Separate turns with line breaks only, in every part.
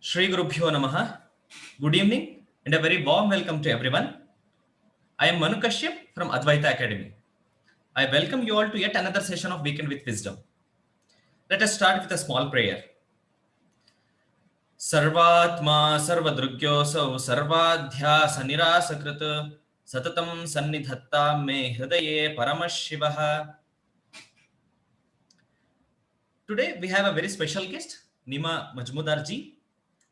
Shri Gurubhyo Namaha. Good evening and a very warm welcome to everyone. I am Manu Kashyap from Advaita Academy. I welcome you all to yet another session of Weekend with Wisdom. Let us start with a small prayer. Sarvatma Sarvadrugyosau Sarvadhyasa Nirasakrit Satatam Sannidhatta Me Hridaye Paramashivaha. Today we have a very special guest, Neema Majmudar ji,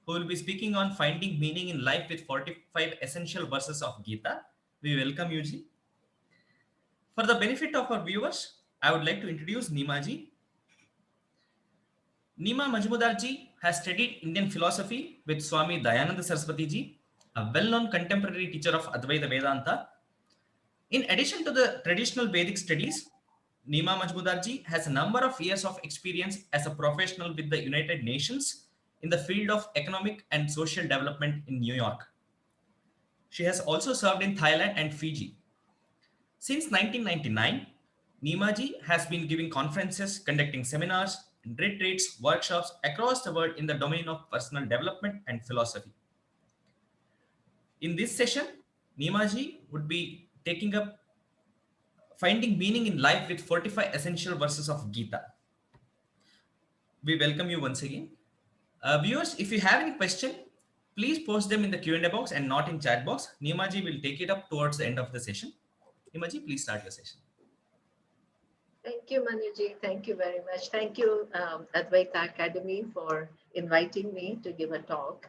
who will be speaking on finding meaning in life with 45 essential verses of Gita. We welcome you, ji. For the benefit of our viewers, I would like to introduce Neema ji. Neema Majmudar ji has studied Indian philosophy with Swami Dayananda Saraswati ji, a well-known contemporary teacher of Advaita Vedanta. In addition to the traditional Vedic studies, Neema Majmudar ji has a number of years of experience as a professional with the United Nations in the field of economic and social development in New York. She has also served in Thailand and Fiji. Since 1999, Neema ji has been giving conferences, conducting seminars, retreats, workshops across the world in the domain of personal development and philosophy. In this session, Neema ji would be taking up finding meaning in life with 45 essential verses of Gita. We welcome you once again. Viewers, if you have any question, please post them in the Q&A box and not in chat box. Neema ji will take it up towards the end of the session. Neema ji, please start your session.
Thank you, Manuji. Thank you very much. Thank you, Advaita Academy, for inviting me to give a talk.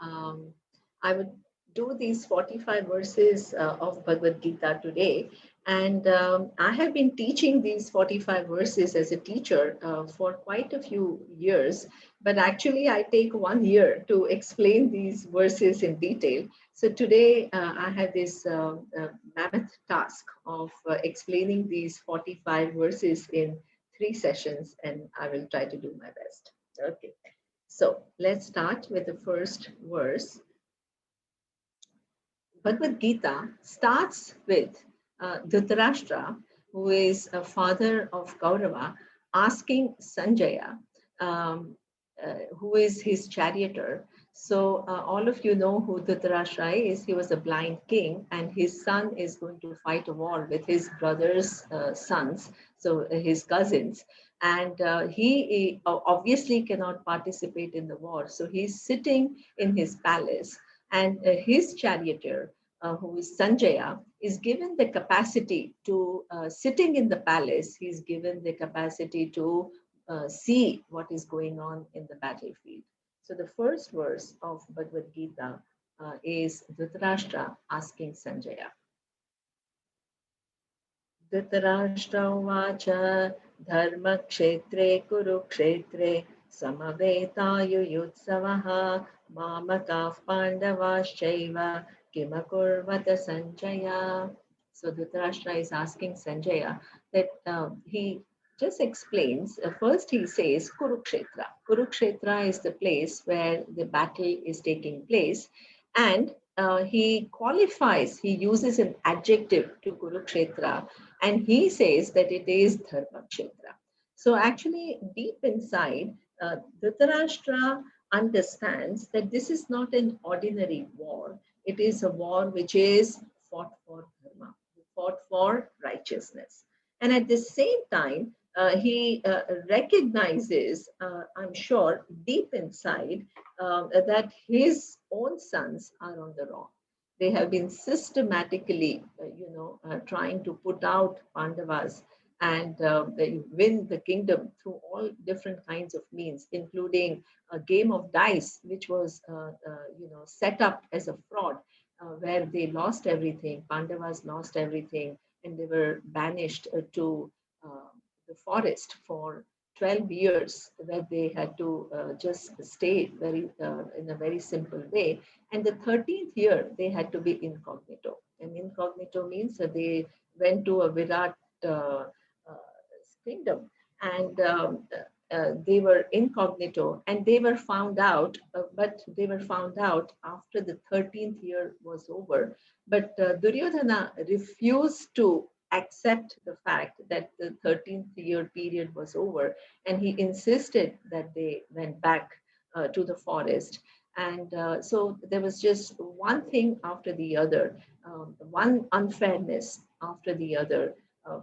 I would do these 45 verses of Bhagavad Gita today. And I have been teaching these 45 verses as a teacher for quite a few years. But actually, I take 1 year to explain these verses in detail. So today, I have this mammoth task of explaining these 45 verses in 3 sessions, and I will try to do my best. Okay, so let's start with the first verse. Bhagavad Gita starts with Dhritarashtra, who is a father of Kaurava, asking Sanjaya, who is his charioteer. So all of you know who Dhritarashtra is. He was a blind king, and his son is going to fight a war with his brother's sons, so his cousins. And he obviously cannot participate in the war. So he's sitting in his palace, and his charioteer, who is Sanjaya, is given the capacity to, sitting in the palace, he's given the capacity to see what is going on in the battlefield. So the first verse of Bhagavad Gita is Dhritarashtra asking Sanjaya. Dhritarashtra uvacha dharma kshetre kurukshetre samavetaayuyutsavaha mamakav pandavaschaiva kimakurvata Sanjaya. So Dhritarashtra is asking Sanjaya that he just explains. First he says Kurukshetra. Kurukshetra is the place where the battle is taking place, and he qualifies, he uses an adjective to Kurukshetra, and he says that it is Dharmakshetra. So actually, deep inside, Dhritarashtra understands that this is not an ordinary war. It is a war which is fought for dharma, fought for righteousness. And at the same time, he recognizes, I'm sure, deep inside, that his own sons are on the wrong. They have been systematically, trying to put out Pandavas and they win the kingdom through all different kinds of means, including a game of dice, which was, set up as a fraud, where they lost everything. Pandavas lost everything, and they were banished to the forest for 12 years, where they had to just stay very in a very simple way. And the 13th year, they had to be incognito. And incognito means that they went to a Virat kingdom, and they were incognito, and they were found out, but they were found out after the 13th year was over. But Duryodhana refused to accept the fact that the 13th year period was over, and he insisted that they went back to the forest. And so there was just one thing after the other, one unfairness after the other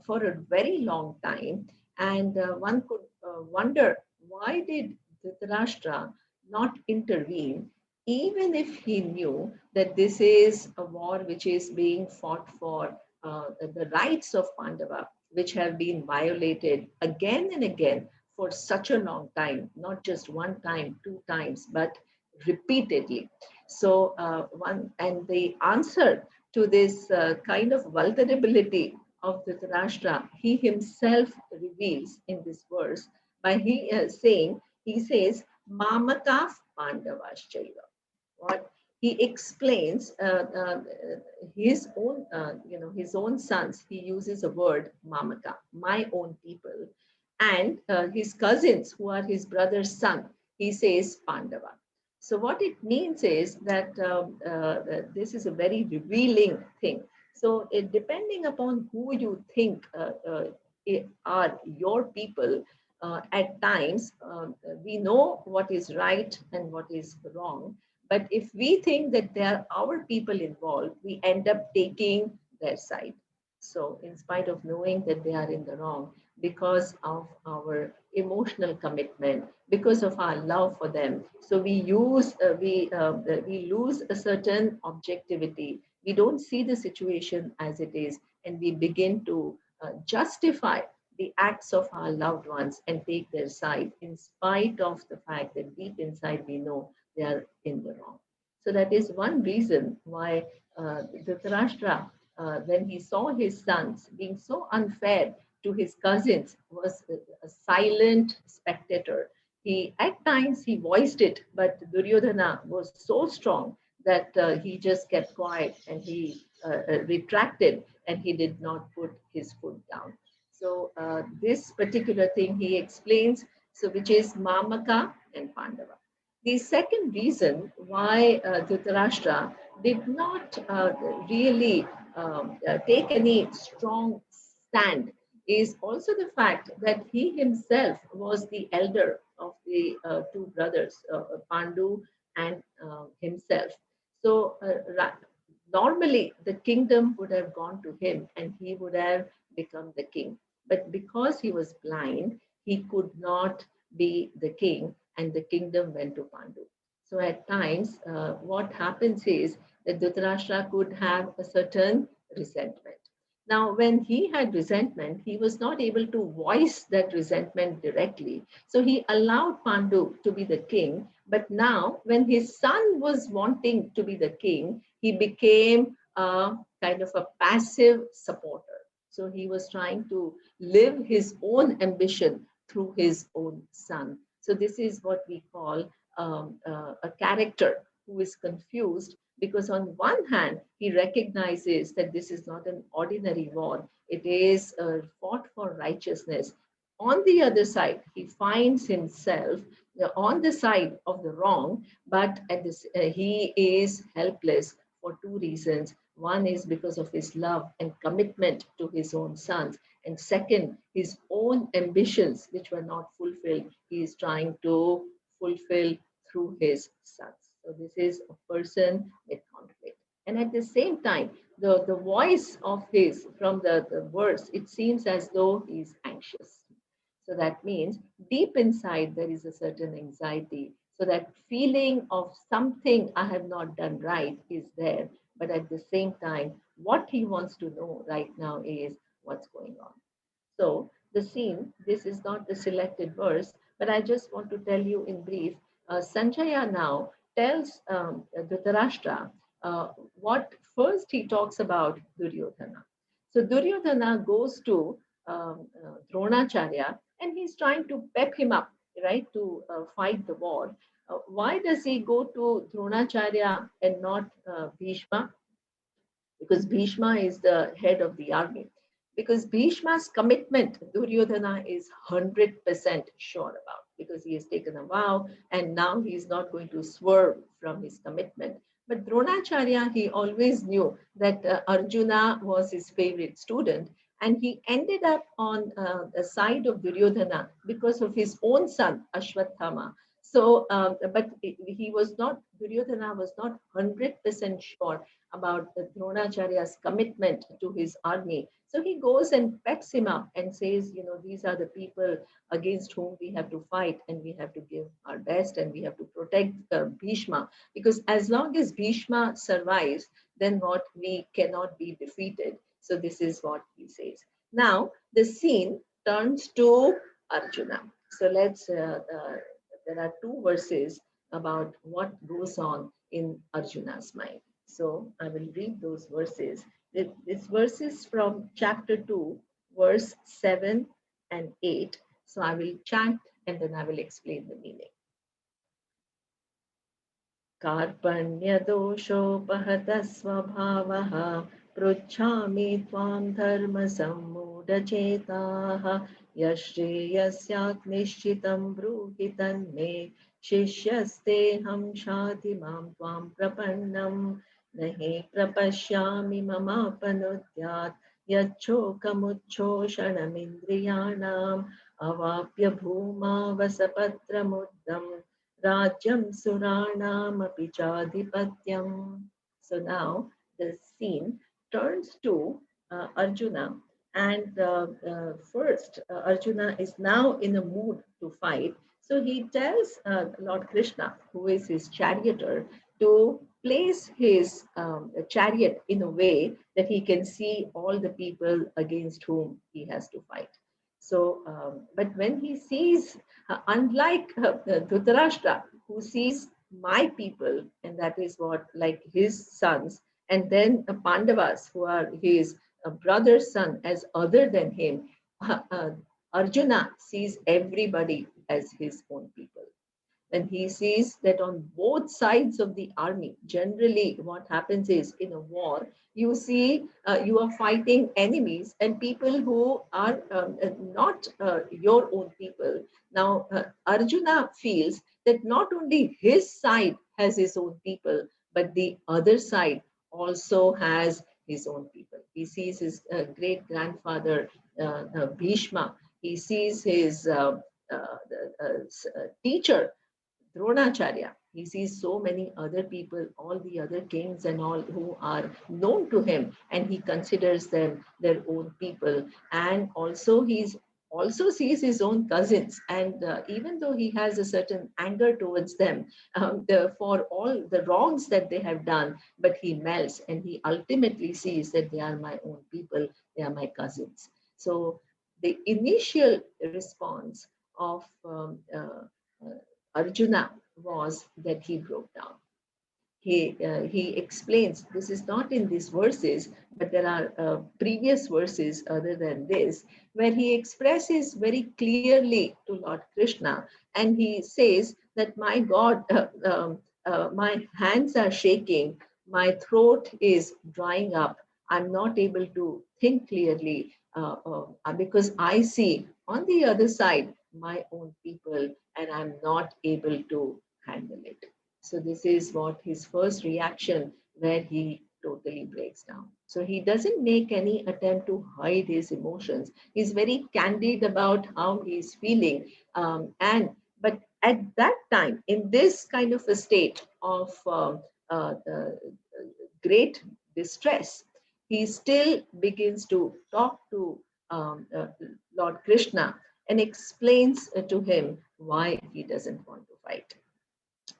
for a very long time. And one could wonder, why did Dhritarashtra not intervene, even if he knew that this is a war which is being fought for the rights of Pandava, which have been violated again and again for such a long time, not just one time, two times, but repeatedly. So, one and the answer to this kind of vulnerability of Dhritarashtra, he himself reveals in this verse by saying, he says, Mamaka Pandavaschaiva. What he explains his own, his own sons. He uses a word, Mamaka, my own people, and his cousins, who are his brother's son. He says Pandava. So what it means is that this is a very revealing thing. So depending upon who you think are your people, at times we know what is right and what is wrong. But if we think that they are our people involved, we end up taking their side. So, in spite of knowing that they are in the wrong, because of our emotional commitment, because of our love for them, so we lose a certain objectivity. We don't see the situation as it is, and we begin to justify the acts of our loved ones and take their side, in spite of the fact that deep inside we know they are in the wrong. So that is one reason why Dhritarashtra, when he saw his sons being so unfair to his cousins, was a silent spectator. He at times he voiced it, but Duryodhana was so strong that he just kept quiet and he retracted and he did not put his foot down. So this particular thing he explains, so which is Mamaka and Pandava. The second reason why Dhritarashtra did not really take any strong stand is also the fact that he himself was the elder of the two brothers, Pandu and himself. So normally the kingdom would have gone to him and he would have become the king. But because he was blind, he could not be the king, and the kingdom went to Pandu. So at times, what happens is that Dhritarashtra could have a certain resentment. Now, when he had resentment, he was not able to voice that resentment directly. So he allowed Pandu to be the king. But now, when his son was wanting to be the king, he became a kind of a passive supporter. So he was trying to live his own ambition through his own son. So this is what we call a character who is confused, because on one hand he recognizes that this is not an ordinary war, it is fought for righteousness. On the other side he finds himself on the side of the wrong, but at this he is helpless for two reasons. One is because of his love and commitment to his own sons, and second, his own ambitions, which were not fulfilled, he is trying to fulfill through his sons. So this is a person with conflict. And at the same time, the voice of his from the words, it seems as though he's anxious. So that means deep inside there is a certain anxiety. So that feeling of something I have not done right is there. But at the same time, what he wants to know right now is what's going on. So the scene, this is not the selected verse, but I just want to tell you in brief. Sanjaya now tells Dhritarashtra what first he talks about Duryodhana. So Duryodhana goes to Dronacharya and he's trying to pep him up, right, to fight the war. Why does he go to Dronacharya and not Bhishma? Because Bhishma is the head of the army. Because Bhishma's commitment, Duryodhana is 100% sure about, because he has taken a vow and now he's not going to swerve from his commitment. But Dronacharya, he always knew that Arjuna was his favorite student, and he ended up on the side of Duryodhana because of his own son, Ashwathama. So, but he was not, Duryodhana was not 100% sure about the Dronacharya's commitment to his army. So he goes and pecks him up and says, these are the people against whom we have to fight, and we have to give our best, and we have to protect Bhishma. Because as long as Bhishma survives, then what, we cannot be defeated. So this is what he says. Now, the scene turns to Arjuna. So there are two verses about what goes on in Arjuna's mind. So I will read those verses. This verse is from chapter 2, verse 7 and 8. So I will chant and then I will explain the meaning. कार्पण्यदोषोपहतः स्वभावः पृच्छामि त्वां धर्मसम्मूढचेताः यश्रेयस्यात् निश्चितं ब्रूहि तन्मे शिष्यस्तेऽहं शाधि मां त्वां प्रपन्नं न हि प्रपश्यामि ममापनुद्यात् यच्छोकमुच्छोषणमिन्द्रियाणाम् अवाप्य भूमा वसपत्रमुद्दम् Rajyam Suranamapi Chadipatyam. So now the scene turns to Arjuna, and first Arjuna is now in a mood to fight. So he tells Lord Krishna, who is his charioteer, to place his chariot in a way that he can see all the people against whom he has to fight. So, but when he sees, unlike Dhritarashtra, who sees my people, and that is what, like his sons, and then Pandavas, who are his brother's son, as other than him, Arjuna sees everybody as his own people. And he sees that on both sides of the army, generally what happens is, in a war, you see you are fighting enemies and people who are not your own people. Now Arjuna feels that not only his side has his own people, but the other side also has his own people. He sees his great grandfather Bhishma. He sees his teacher Dronacharya. He sees so many other people, all the other kings and all who are known to him, and he considers them their own people. And also, he's also sees his own cousins, and even though he has a certain anger towards them for all the wrongs that they have done, but he melts and he ultimately sees that they are my own people, they are my cousins. So the initial response of Arjuna was that he broke down. He explains, this is not in these verses, but there are previous verses other than this, where he expresses very clearly to Lord Krishna, and he says that, my God, my hands are shaking, my throat is drying up, I'm not able to think clearly because I see on the other side my own people, and I'm not able to handle it. So this is what his first reaction, where he totally breaks down. So he doesn't make any attempt to hide his emotions. He's very candid about how he's feeling. And but at that time, in this kind of a state of great distress, he still begins to talk to Lord Krishna and explains to him why he doesn't want to fight.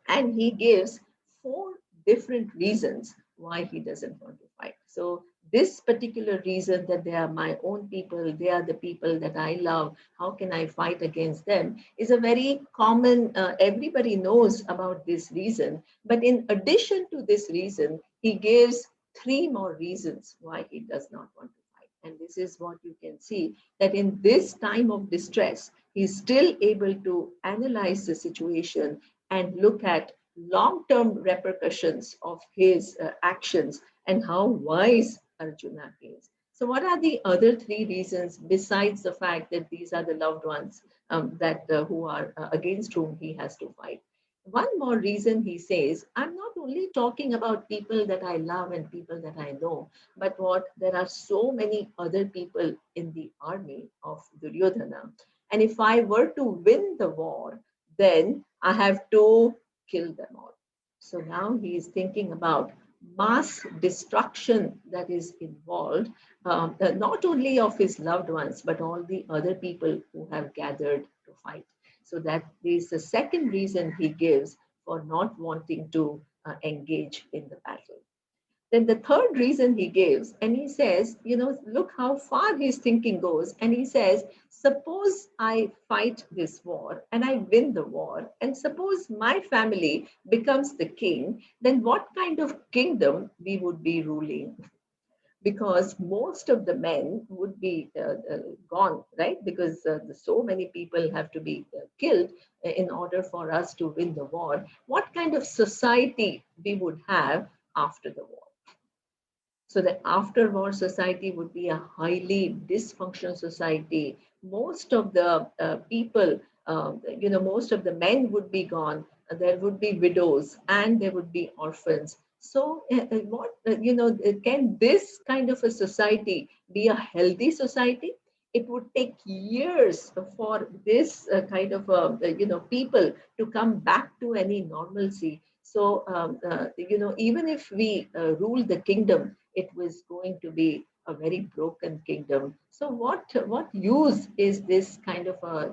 And he gives four different reasons why he doesn't want to fight. So this particular reason, that they are my own people, they are the people that I love, how can I fight against them, is a very common, everybody knows about this reason. But in addition to this reason, he gives three more reasons why he does not want to fight. And this is what you can see, that in this time of distress, he's still able to analyze the situation and look at long-term repercussions of his actions, and how wise Arjuna is. So what are the other three reasons, besides the fact that these are the loved ones that who are against whom he has to fight? One more reason, he says, I'm not only talking about people that I love and people that I know, but what, there are so many other people in the army of Duryodhana. And if I were to win the war, then I have to kill them all. So now he is thinking about mass destruction that is involved, not only of his loved ones, but all the other people who have gathered to fight. So that is the second reason he gives for not wanting to engage in the battle. Then the third reason he gives, and he says, look how far his thinking goes. And he says, suppose I fight this war and I win the war, and suppose my family becomes the king, then what kind of kingdom we would be ruling? Because most of the men would be gone, right? Because so many people have to be killed in order for us to win the war. What kind of society we would have after the war? So the after-war society would be a highly dysfunctional society. Most of the people, most of the men would be gone. There would be widows and there would be orphans. So, can this kind of a society be a healthy society? It would take years for this kind of people to come back to any normalcy. So, even if we rule the kingdom, it was going to be a very broken kingdom. So, what use is this kind of a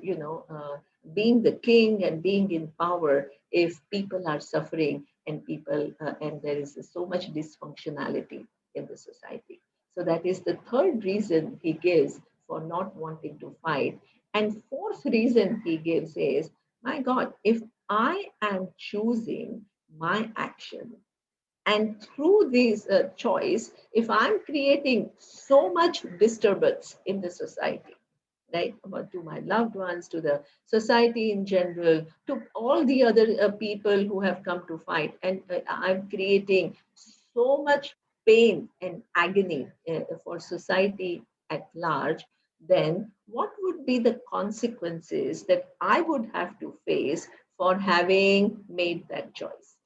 being the king and being in power if people are suffering and and there is so much dysfunctionality in the society? So that is the third reason he gives for not wanting to fight. And fourth reason he gives is, my God, if I am choosing my action, and through this choice, if I'm creating so much disturbance in the society, right, to my loved ones, to the society in general, to all the other people who have come to fight, and I'm creating so much pain and agony for society at large, then what would be the consequences that I would have to face for having made that choice?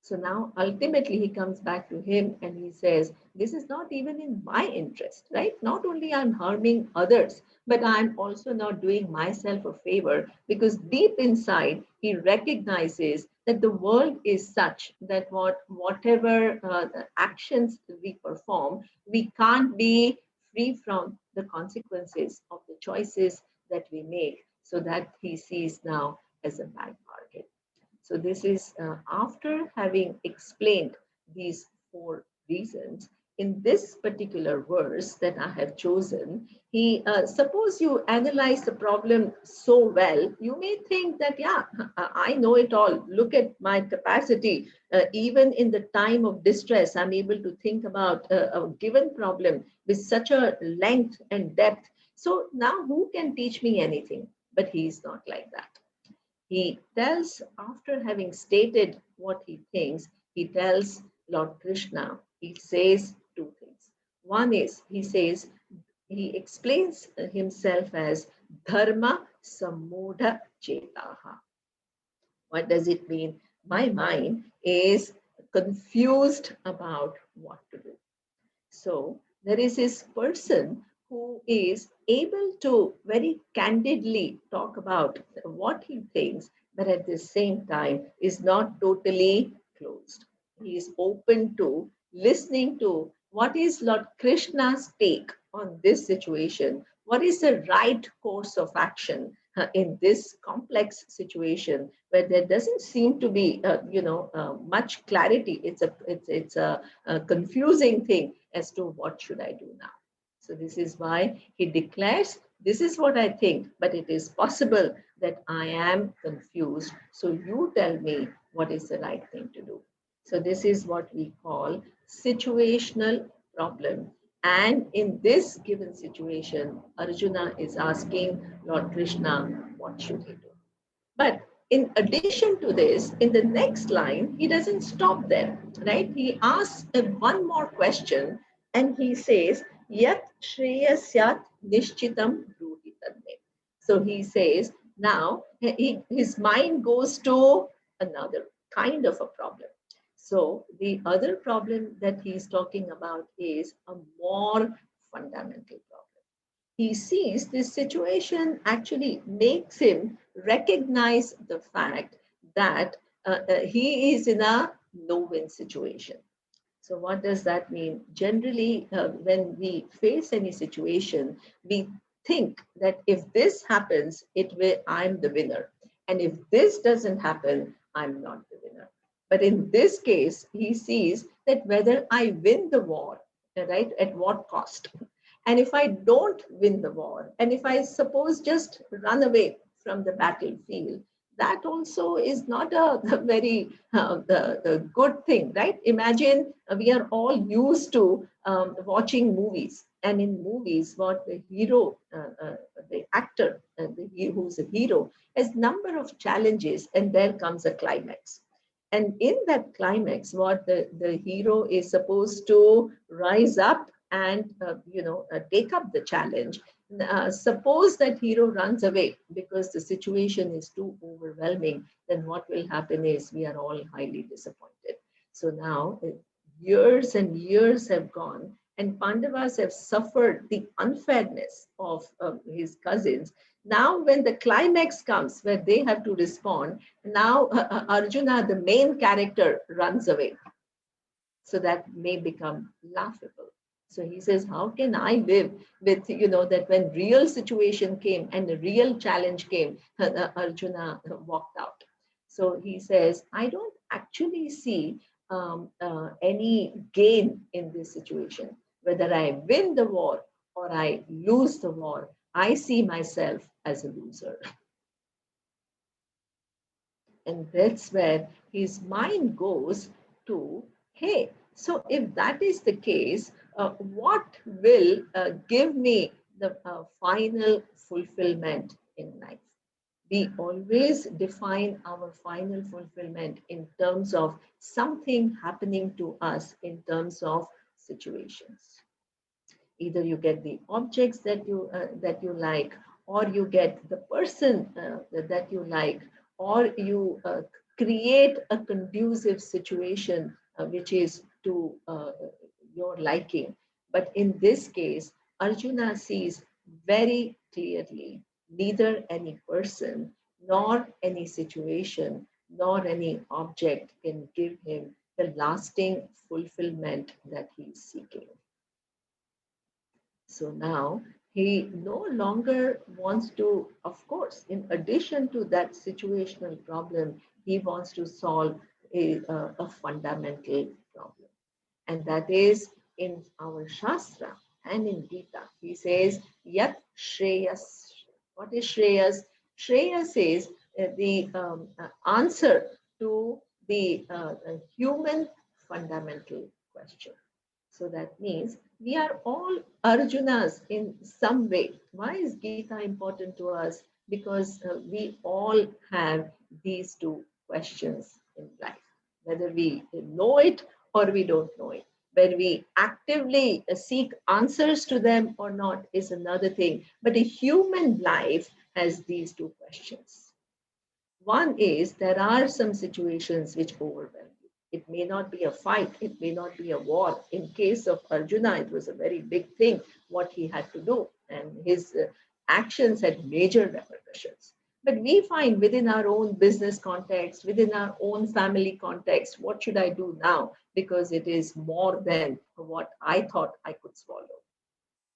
So now ultimately he comes back to him and he says, this is not even in my interest, right? Not only I'm harming others, but I'm also not doing myself a favor, because deep inside he recognizes that the world is such that whatever actions we perform, we can't be free from the consequences of the choices that we make. So that he sees now as a bad bargain. So this is after having explained these four reasons. In this particular verse that I have chosen, he suppose you analyze the problem so well, you may think that, yeah, I know it all. Look at my capacity. Even in the time of distress, I'm able to think about a given problem with such a length and depth. So now who can teach me anything? But he is not like that. He tells, after having stated what he thinks, he tells Lord Krishna, he says two things. One is, he says, he explains himself as Dharma Samudha Chetaha. What does it mean? My mind is confused about what to do. So there is this person who is able to very candidly talk about what he thinks, but at the same time is not totally closed. He is open to listening to what is Lord Krishna's take on this situation. What is the right course of action in this complex situation where there doesn't seem to be, much clarity? It's a confusing thing as to what should I do now. So this is why he declares, this is what I think, but it is possible that I am confused. So you tell me what is the right thing to do. So this is what we call situational problem. And in this given situation, Arjuna is asking Lord Krishna, what should he do? But in addition to this, in the next line, he doesn't stop there, right? He asks one more question and he says, Yat Shreyasyat Nishchitam Bruhi Tanme. So he says, now his mind goes to another kind of a problem. So the other problem that he's talking about is a more fundamental problem. He sees this situation actually makes him recognize the fact that he is in a no-win situation. So what does that mean? Generally, when we face any situation, we think that if this happens, I'm the winner. And if this doesn't happen, I'm not the winner. But in this case, he sees that whether I win the war, right, at what cost? And if I don't win the war, and if I suppose just run away from the battlefield, that also is not a very the good thing, right? Imagine we are all used to watching movies, and in movies, what the hero, the actor, who's a hero, has number of challenges, and there comes a climax. And in that climax, what the hero is supposed to rise up and take up the challenge. Suppose that hero runs away because the situation is too overwhelming, then what will happen is we are all highly disappointed. So now years and years have gone, and Pandavas have suffered the unfairness of his cousins. Now, when the climax comes where they have to respond, now Arjuna, the main character, runs away. So that may become laughable. So he says, how can I live with, that when real situation came and the real challenge came, Arjuna walked out. So he says, I don't actually see any gain in this situation. Whether I win the war or I lose the war, I see myself as a loser. And that's where his mind goes to, hey, so if that is the case, what will give me the final fulfillment in life? We always define our final fulfillment in terms of something happening to us in terms of situations. Either you get the objects that you like, or you get the person that you like, or you create a conducive situation which is to your liking. But in this case, Arjuna sees very clearly neither any person nor any situation nor any object can give him the lasting fulfillment that he is seeking. So now he no longer wants to, of course, in addition to that situational problem, he wants to solve a fundamental problem. And that is in our Shastra and in Gita. He says, Yat Shreyas. What is Shreyas? Shreyas is the answer to the human fundamental question. So that means we are all Arjunas in some way. Why is Gita important to us? Because we all have these two questions in life, whether we know it or we don't know it. Whether we actively seek answers to them or not is another thing. But a human life has these two questions. One is there are some situations which overwhelm you. It may not be a fight, it may not be a war. In case of Arjuna, it was a very big thing what he had to do, and his actions had major repercussions. But we find within our own business context, within our own family context, what should I do now? Because it is more than what I thought I could swallow.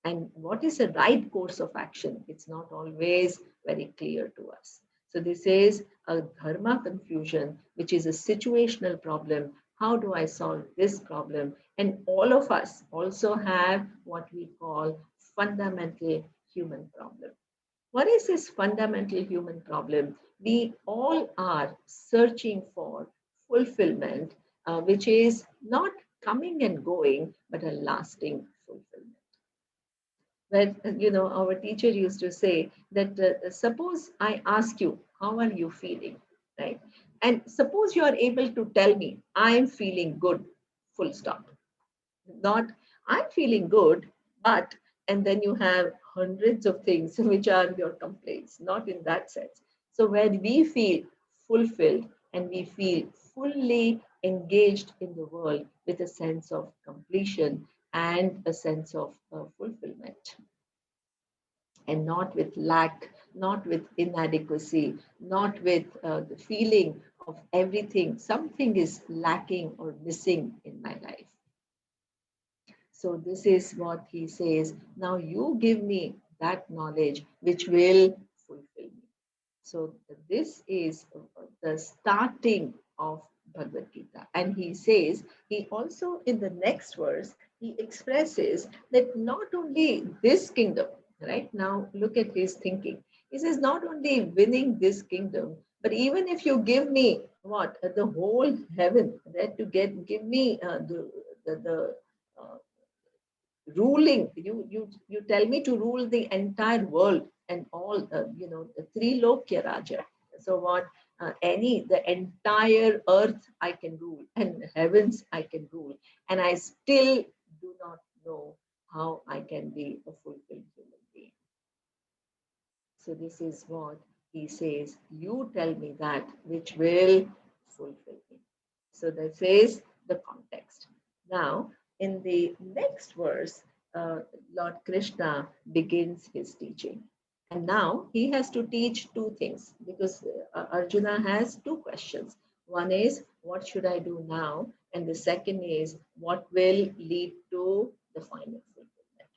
And what is the right course of action? It's not always very clear to us. So this is a dharma confusion, which is a situational problem. How do I solve this problem? And all of us also have what we call fundamental human problem. What is this fundamental human problem? We all are searching for fulfillment, which is not coming and going, but a lasting fulfillment. Where our teacher used to say that suppose I ask you, how are you feeling, right? And suppose you are able to tell me, I am feeling good, full stop. Not I'm feeling good, but, and then you have hundreds of things which are your complaints, not in that sense. So when we feel fulfilled and we feel fully engaged in the world with a sense of completion and a sense of fulfillment. and not with lack, not with inadequacy, not with the feeling of everything, something is lacking or missing in my life. So, this is what he says. Now, you give me that knowledge which will fulfill me. So, this is the starting of Bhagavad Gita. And he says, he also in the next verse, he expresses that not only this kingdom, right now, look at his thinking. He says, not only winning this kingdom, but even if you give me what the whole heaven, right, to give me the ruling, you tell me to rule the entire world and all the three lokya raja. So what, any the entire earth I can rule and heavens I can rule, and I still do not know how I can be a fulfilled human being. So this is what he says, you tell me that which will fulfill me. So this is the context. Now, in the next verse, Lord Krishna begins his teaching. And now he has to teach two things because Arjuna has two questions. One is, what should I do now? And the second is, what will lead to the final fulfillment?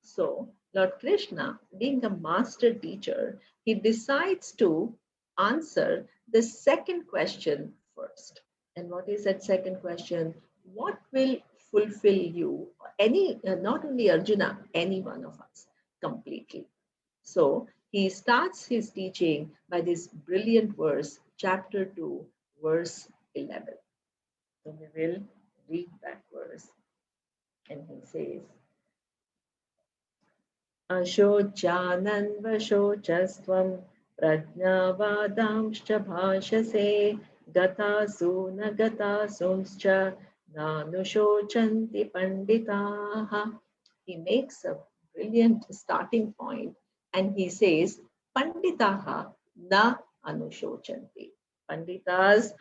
So, Lord Krishna, being a master teacher, he decides to answer the second question first. And what is that second question? What will fulfill you, any, not only Arjuna, any one of us, completely? So he starts his teaching by this brilliant verse, chapter 2, verse 11. So we will read that verse. And he says, अशोच्यानन्वशोचस्त्वं प्रज्ञावादांश्च भाषसे गतासु न गतासूंश्च नानुशोचन्ति पंडिताः. He makes a brilliant starting point and he says, Panditaha na anushochanti. Panditas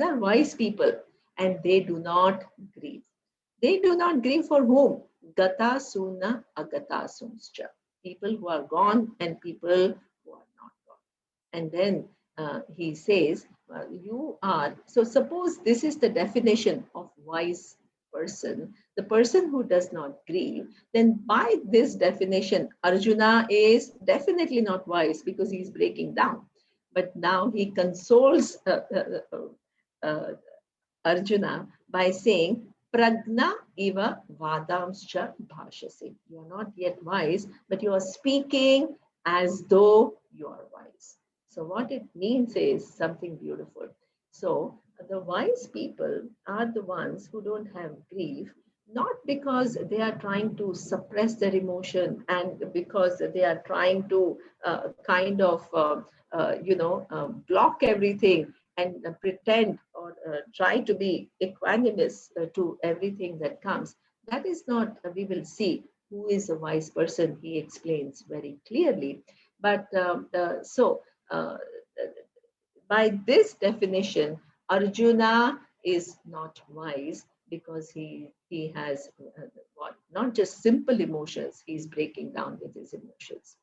are wise people and they do not grieve. They do not grieve for whom? Gata suna agata sunscha. People who are gone and people who are not gone. And then he says, you are. So suppose this is the definition of wise person, the person who does not grieve, then by this definition, Arjuna is definitely not wise because he's breaking down. But now he consoles Arjuna by saying, Pragna iva vadamscha bhashase. You are not yet wise, but you are speaking as though you are wise. So, what it means is something beautiful. So, the wise people are the ones who don't have grief, not because they are trying to suppress their emotion and because they are trying to block everything and pretend or try to be equanimous to everything that comes. That is not, we will see who is a wise person, he explains very clearly. But by this definition, Arjuna is not wise because he has not just simple emotions, he's breaking down with his emotions.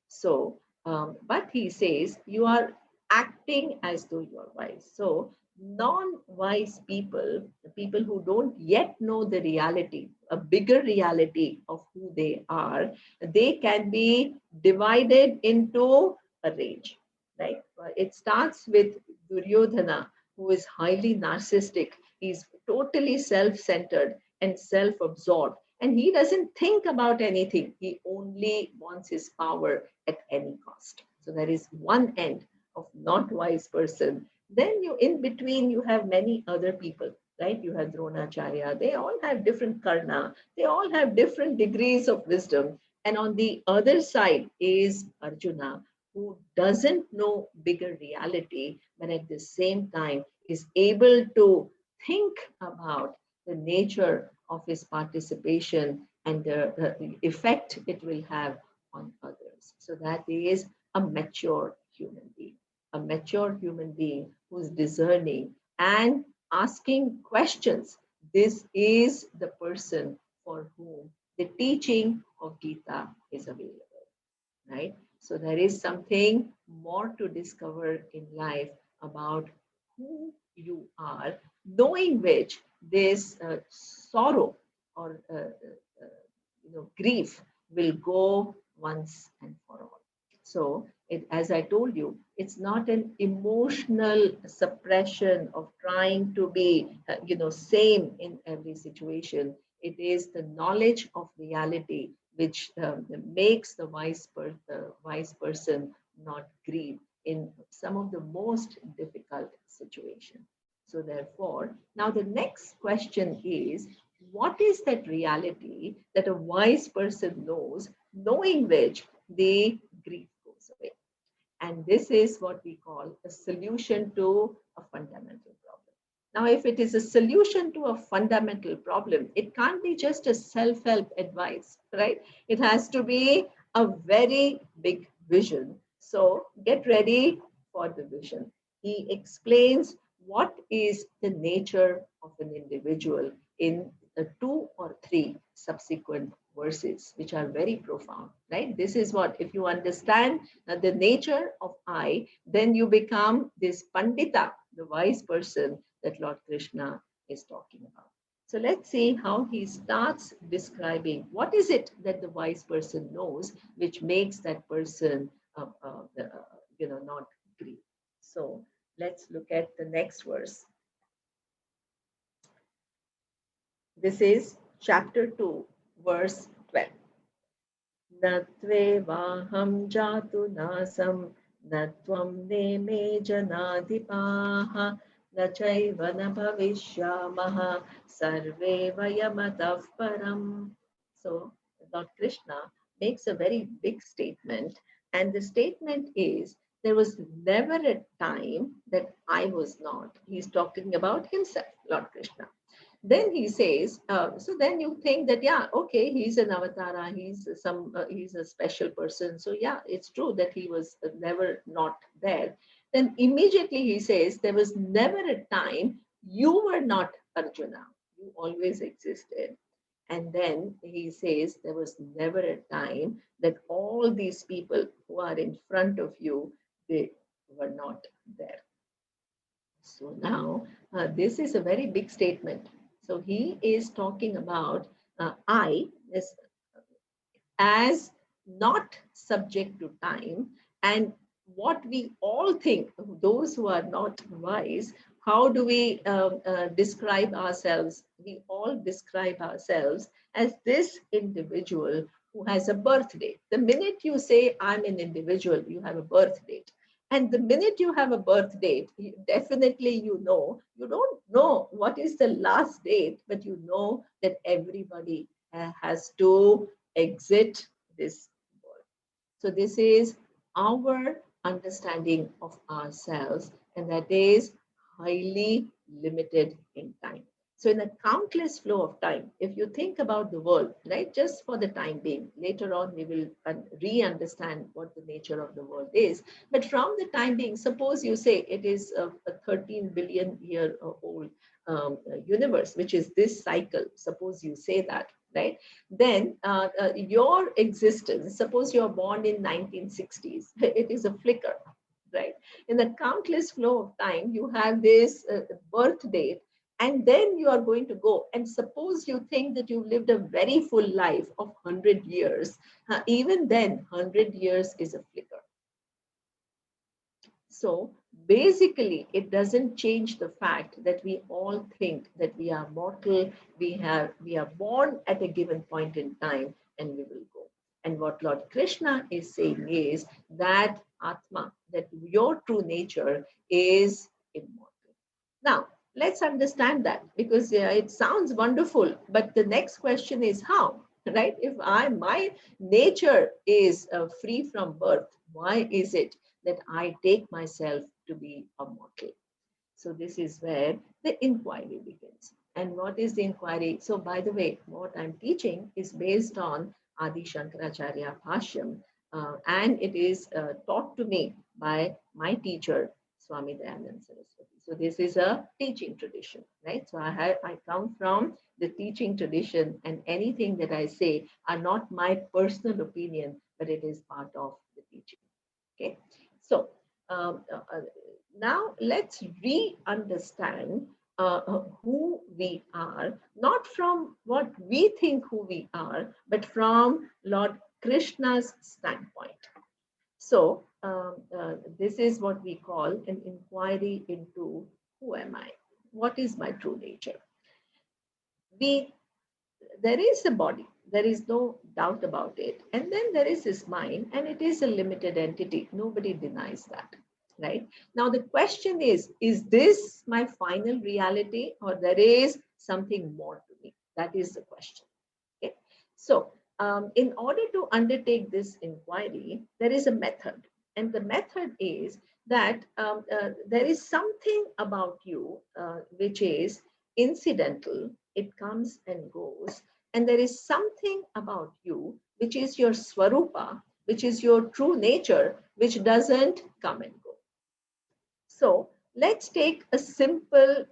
So, but he says, you are acting as though you are wise. So, non-wise people, the people who don't yet know the reality, a bigger reality of who they are, they can be divided into a range. Right? It starts with Duryodhana, who is highly narcissistic. He's totally self-centered and self-absorbed. And he doesn't think about anything. He only wants his power at any cost. So there is one end of not wise person. Then you in between you have many other people, right? You have Dronacharya. They all have different karna. They all have different degrees of wisdom. And on the other side is Arjuna, who doesn't know bigger reality, but at the same time is able to think about the nature of his participation and the effect it will have on others. So that is a mature human being, a mature human being who's discerning and asking questions. This is the person for whom the teaching of Gita is available, right? So there is something more to discover in life about who you are, knowing which this sorrow or grief will go once and for all. So, as I told you, it's not an emotional suppression of trying to be, same in every situation. It is the knowledge of reality which makes the wise person not grieve in some of the most difficult situations. So, therefore, now the next question is, what is that reality that a wise person knows, knowing which the grief goes away? And this is what we call a solution to a fundamental problem. Now, if it is a solution to a fundamental problem, it can't be just a self help advice, right? It has to be a very big vision. So, get ready for the vision. He explains what is the nature of an individual in the two or three subsequent verses, which are very profound, right? This is what, if you understand the nature of I, then you become this Pandita, the wise person that Lord Krishna is talking about. So let's see how he starts describing what is it that the wise person knows, which makes that person, not grieve. So let's look at the next verse. This is chapter 2, verse 12. न त्वेवाहं जातु नासं न त्वं नेमे जनाधिपाः न चैव न भविष्यामः सर्वे वयमतः परम्. So Lord Krishna makes a very big statement, and the statement is, there was never a time that I was not. He's talking about himself, Lord Krishna. Then he says, so then you think that, yeah, okay, he's an avatara, he's a special person. So yeah, it's true that he was never not there. Then immediately he says, there was never a time you were not Arjuna. You always existed. And then he says, there was never a time that all these people who are in front of you, they were not there. So now, this is a very big statement. So he is talking about I as not subject to time, and what we all think, those who are not wise, how do we describe ourselves? We all describe ourselves as this individual who has a birth date. The minute you say I'm an individual, you have a birth date. And the minute you have a birth date, definitely you don't know what is the last date, but you know that everybody has to exit this world. So this is our understanding of ourselves, and that is highly limited in time. So in a countless flow of time, if you think about the world, right, just for the time being, later on we will re-understand what the nature of the world is. But from the time being, suppose you say it is a 13 billion year old universe, which is this cycle. Suppose you say that, right? Then your existence, suppose you're born in 1960s, it is a flicker, right? In the countless flow of time, you have this birth date, and then you are going to go. And suppose you think that you've lived a very full life of 100 years, even then 100 years is a flicker. So basically, it doesn't change the fact that we all think that we are mortal, we are born at a given point in time, and we will go. And what Lord Krishna is saying is that Atma, that your true nature is immortal. Now, let's understand that, because it sounds wonderful, but the next question is how, right? If my nature is free from birth, why is it that I take myself to be a mortal? So this is where the inquiry begins. And what is the inquiry? So by the way, what I'm teaching is based on Adi Shankaracharya Bhashyam, and it is taught to me by my teacher, Swami Dayananda Saraswati. So this is a teaching tradition, right? So I come from the teaching tradition, and anything that I say are not my personal opinion, but it is part of the teaching. Okay, so um, uh, uh, now let's re-understand who we are, not from what we think who we are, but from Lord Krishna's standpoint. So this is what we call an inquiry into who am I? What is my true nature? We There is a body, there is no doubt about it, and then there is this mind, and it is a limited entity. Nobody denies that, right? Now the question is this my final reality, or there is something more to me? That is the question. Okay, so in order to undertake this inquiry, there is a method, and the method is that there is something about you which is incidental. It comes and goes, and there is something about you which is your swarupa, which is your true nature, which doesn't come and go. So let's take a simple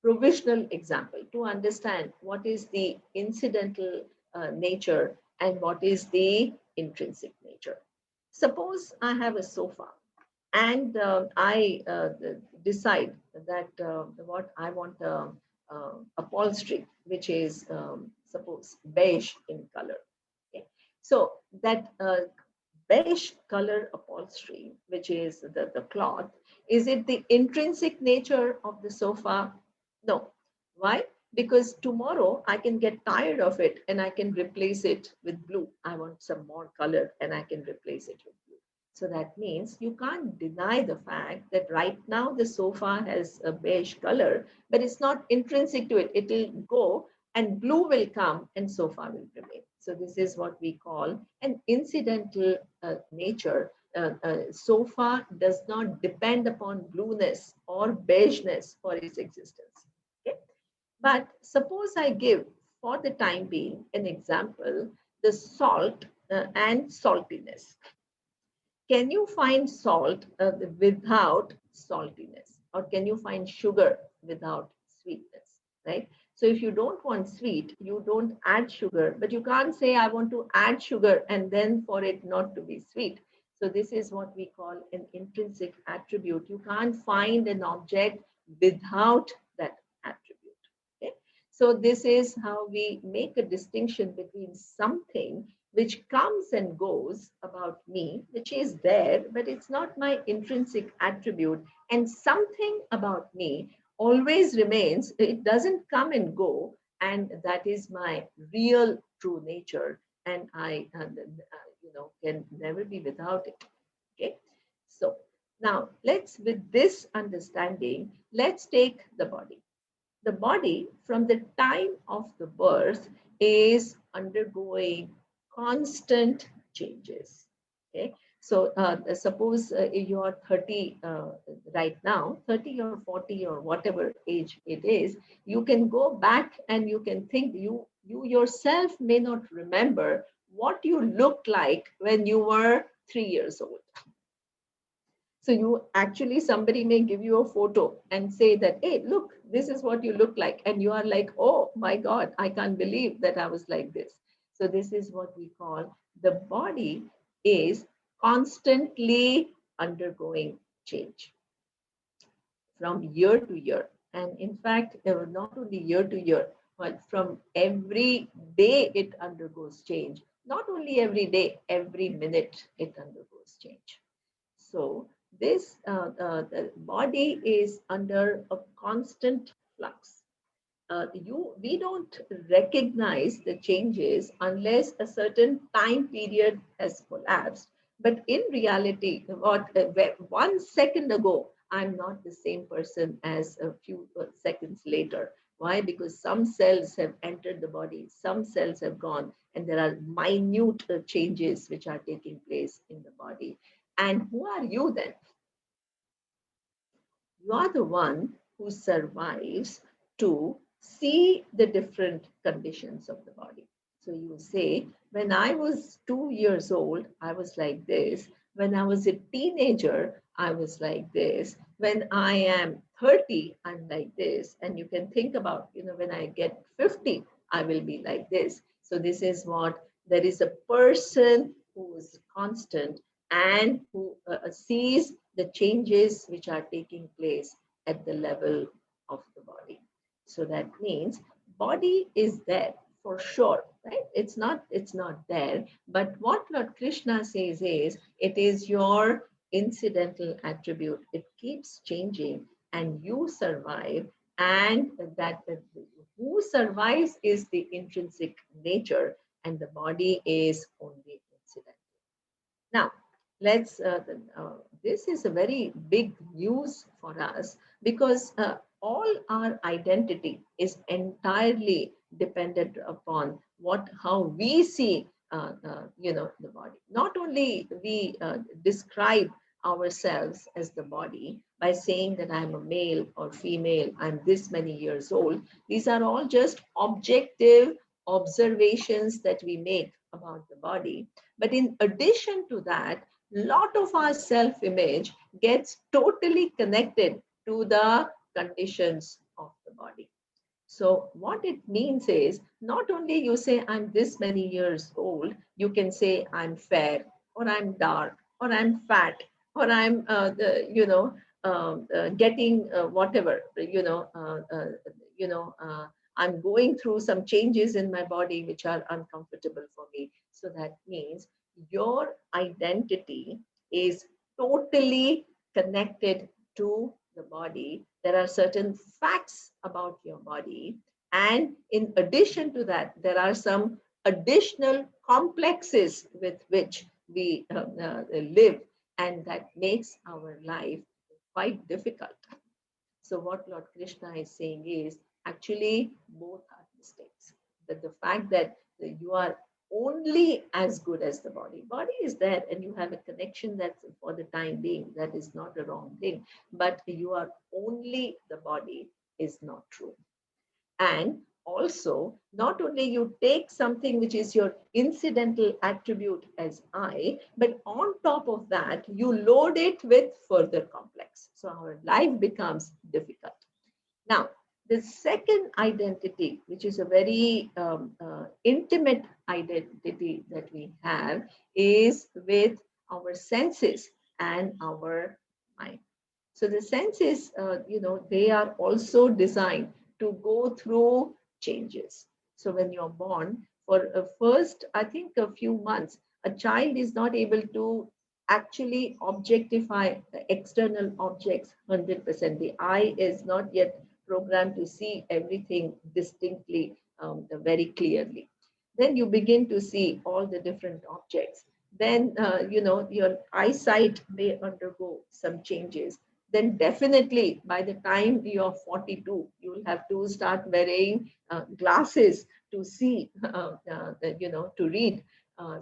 provisional example to understand what is the incidental nature and what is the intrinsic nature. Suppose I have a sofa, and I decide that what I want upholstery, which is suppose beige in color. Okay. So that beige color upholstery, which is the cloth, is it the intrinsic nature of the sofa? No. Why? Because tomorrow I can get tired of it and I can replace it with blue. I want some more color and I can replace it with blue. So that means you can't deny the fact that right now the sofa has a beige color, but it's not intrinsic to it. It will go and blue will come and sofa will remain. So this is what we call an incidental nature. Sofa does not depend upon blueness or beigeness for its existence. Okay? But suppose I give, for the time being, an example, the salt and saltiness. Can you find salt without saltiness? Or can you find sugar without sweetness? Right? So if you don't want sweet, you don't add sugar, but you can't say, I want to add sugar and then for it not to be sweet. So this is what we call an intrinsic attribute. You can't find an object without that attribute. Okay? So this is how we make a distinction between something which comes and goes about me, which is there, but it's not my intrinsic attribute, and something about me always remains, it doesn't come and go, and that is my real true nature, and I can never be without it. Okay, so now with this understanding, let's take the body. The body, from the time of the birth, is undergoing constant changes. Okay, so suppose you're 30 right now, 30 or 40 or whatever age it is, you can go back and you can think, you yourself may not remember what you looked like when you were 3 years old. So you actually, somebody may give you a photo and say that, hey, look, this is what you look like. And you are like, oh my God, I can't believe that I was like this. So this is what we call the body is constantly undergoing change from year to year. And in fact, not only year to year, but from every day it undergoes change. Not only every day, every minute it undergoes change. So this the body is under a constant flux. We don't recognize the changes unless a certain time period has collapsed. But in reality, where 1 second ago, I'm not the same person as a few seconds later. Why? Because some cells have entered the body, some cells have gone, and there are minute changes which are taking place in the body. And who are you then? You are the one who survives to see the different conditions of the body. So you say, when I was 2 years old, I was like this. When I was a teenager, I was like this. When I am 30, I'm like this. And you can think about, when I get 50, I will be like this. So this is what there is a person who is constant and who sees the changes which are taking place at the level of the body. So that means body is there for sure, right? It's not there. But what Lord Krishna says is it is your incidental attribute. It keeps changing and you survive, and that who survives is the intrinsic nature, and the body is only incidental. Now, let's. This is a very big news for us because all our identity is entirely dependent upon how we see, the body. Not only we describe ourselves as the body by saying that I'm a male or female, I'm this many years old. These are all just objective observations that we make about the body, but in addition to that, lot of our self-image gets totally connected to the conditions of the body. So what it means is not only you say I'm this many years old, you can say I'm fair or I'm dark or I'm fat or I'm getting whatever you know I'm going through some changes in my body which are uncomfortable for me. So that means your identity is totally connected to the body. There are certain facts about your body. And in addition to that, there are some additional complexes with which we live, and that makes our life quite difficult. So, what Lord Krishna is saying is actually both are mistakes. That the fact that you are only as good as the body. Body is there and you have a connection that's for the time being. That is not a wrong thing. But you are only the body is not true. And also, not only you take something which is your incidental attribute as I, but on top of that, you load it with further complex. So our life becomes difficult. Now, the second identity, which is a very intimate identity that we have, is with our senses and our mind. So the senses, they are also designed to go through changes. So when you're born, for a first, I think a few months, a child is not able to actually objectify the external objects 100%. The eye is not yet programmed to see everything distinctly, very clearly. Then you begin to see all the different objects. Then, your eyesight may undergo some changes. Then definitely by the time you're 42, you will have to start wearing glasses to see, to read.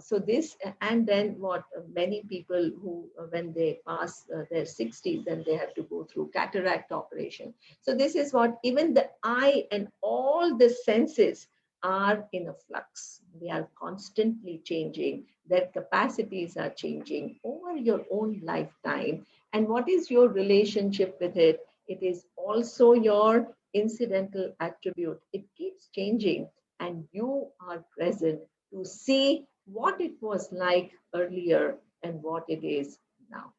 So this, and then what many people who, when they pass their 60s, then they have to go through cataract operation. So this is what even the eye and all the senses are in a flux. They are constantly changing. Their capacities are changing over your own lifetime. And what is your relationship with it? It is also your incidental attribute. It keeps changing, and you are present to see what it was like earlier and what it is now.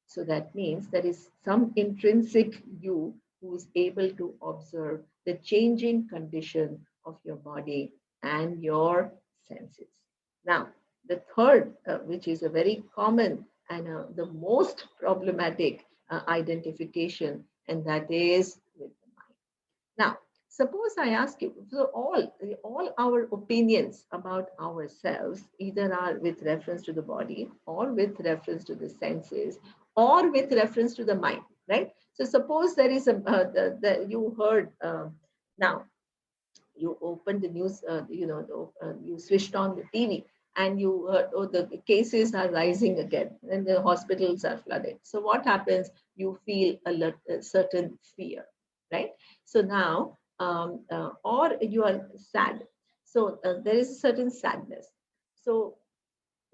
So that means there is some intrinsic you who is able to observe the changing condition of your body and your senses. Now, the third, which is a very common and the most problematic identification, and that is with the mind. Now, suppose I ask you, so all our opinions about ourselves either are with reference to the body or with reference to the senses or with reference to the mind, right? So suppose there is you heard now you opened the news, you switched on the TV and you heard, oh, the cases are rising again and the hospitals are flooded. So what happens? You feel a certain fear, right? So now, or you are sad. So there is a certain sadness. So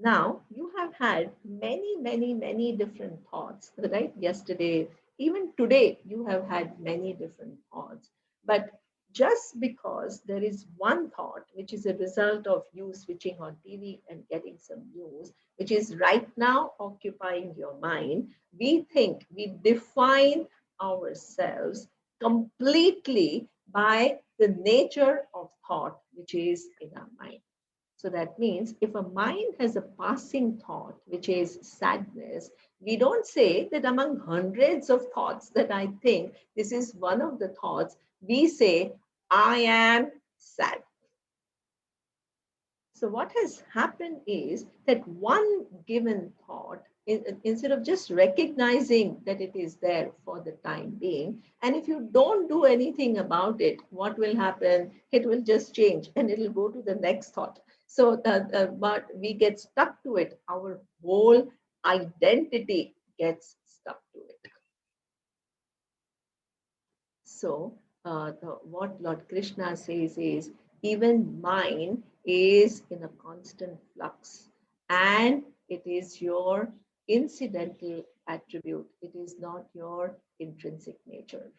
Now, you have had many, many, many different thoughts, right? Yesterday, even today, you have had many different thoughts. But just because there is one thought, which is a result of you switching on TV and getting some news, which is right now occupying your mind, we think we define ourselves completely by the nature of thought, which is in our mind. So that means if a mind has a passing thought, which is sadness, we don't say that among hundreds of thoughts that I think, this is one of the thoughts. We say, I am sad. So what has happened is that one given thought, instead of just recognizing that it is there for the time being, and if you don't do anything about it, what will happen? It will just change and it will go to the next thought. So, but we get stuck to it. Our whole identity gets stuck to it. So, what Lord Krishna says is, even mine is in a constant flux, and it is your incidental attribute, it is not your intrinsic nature.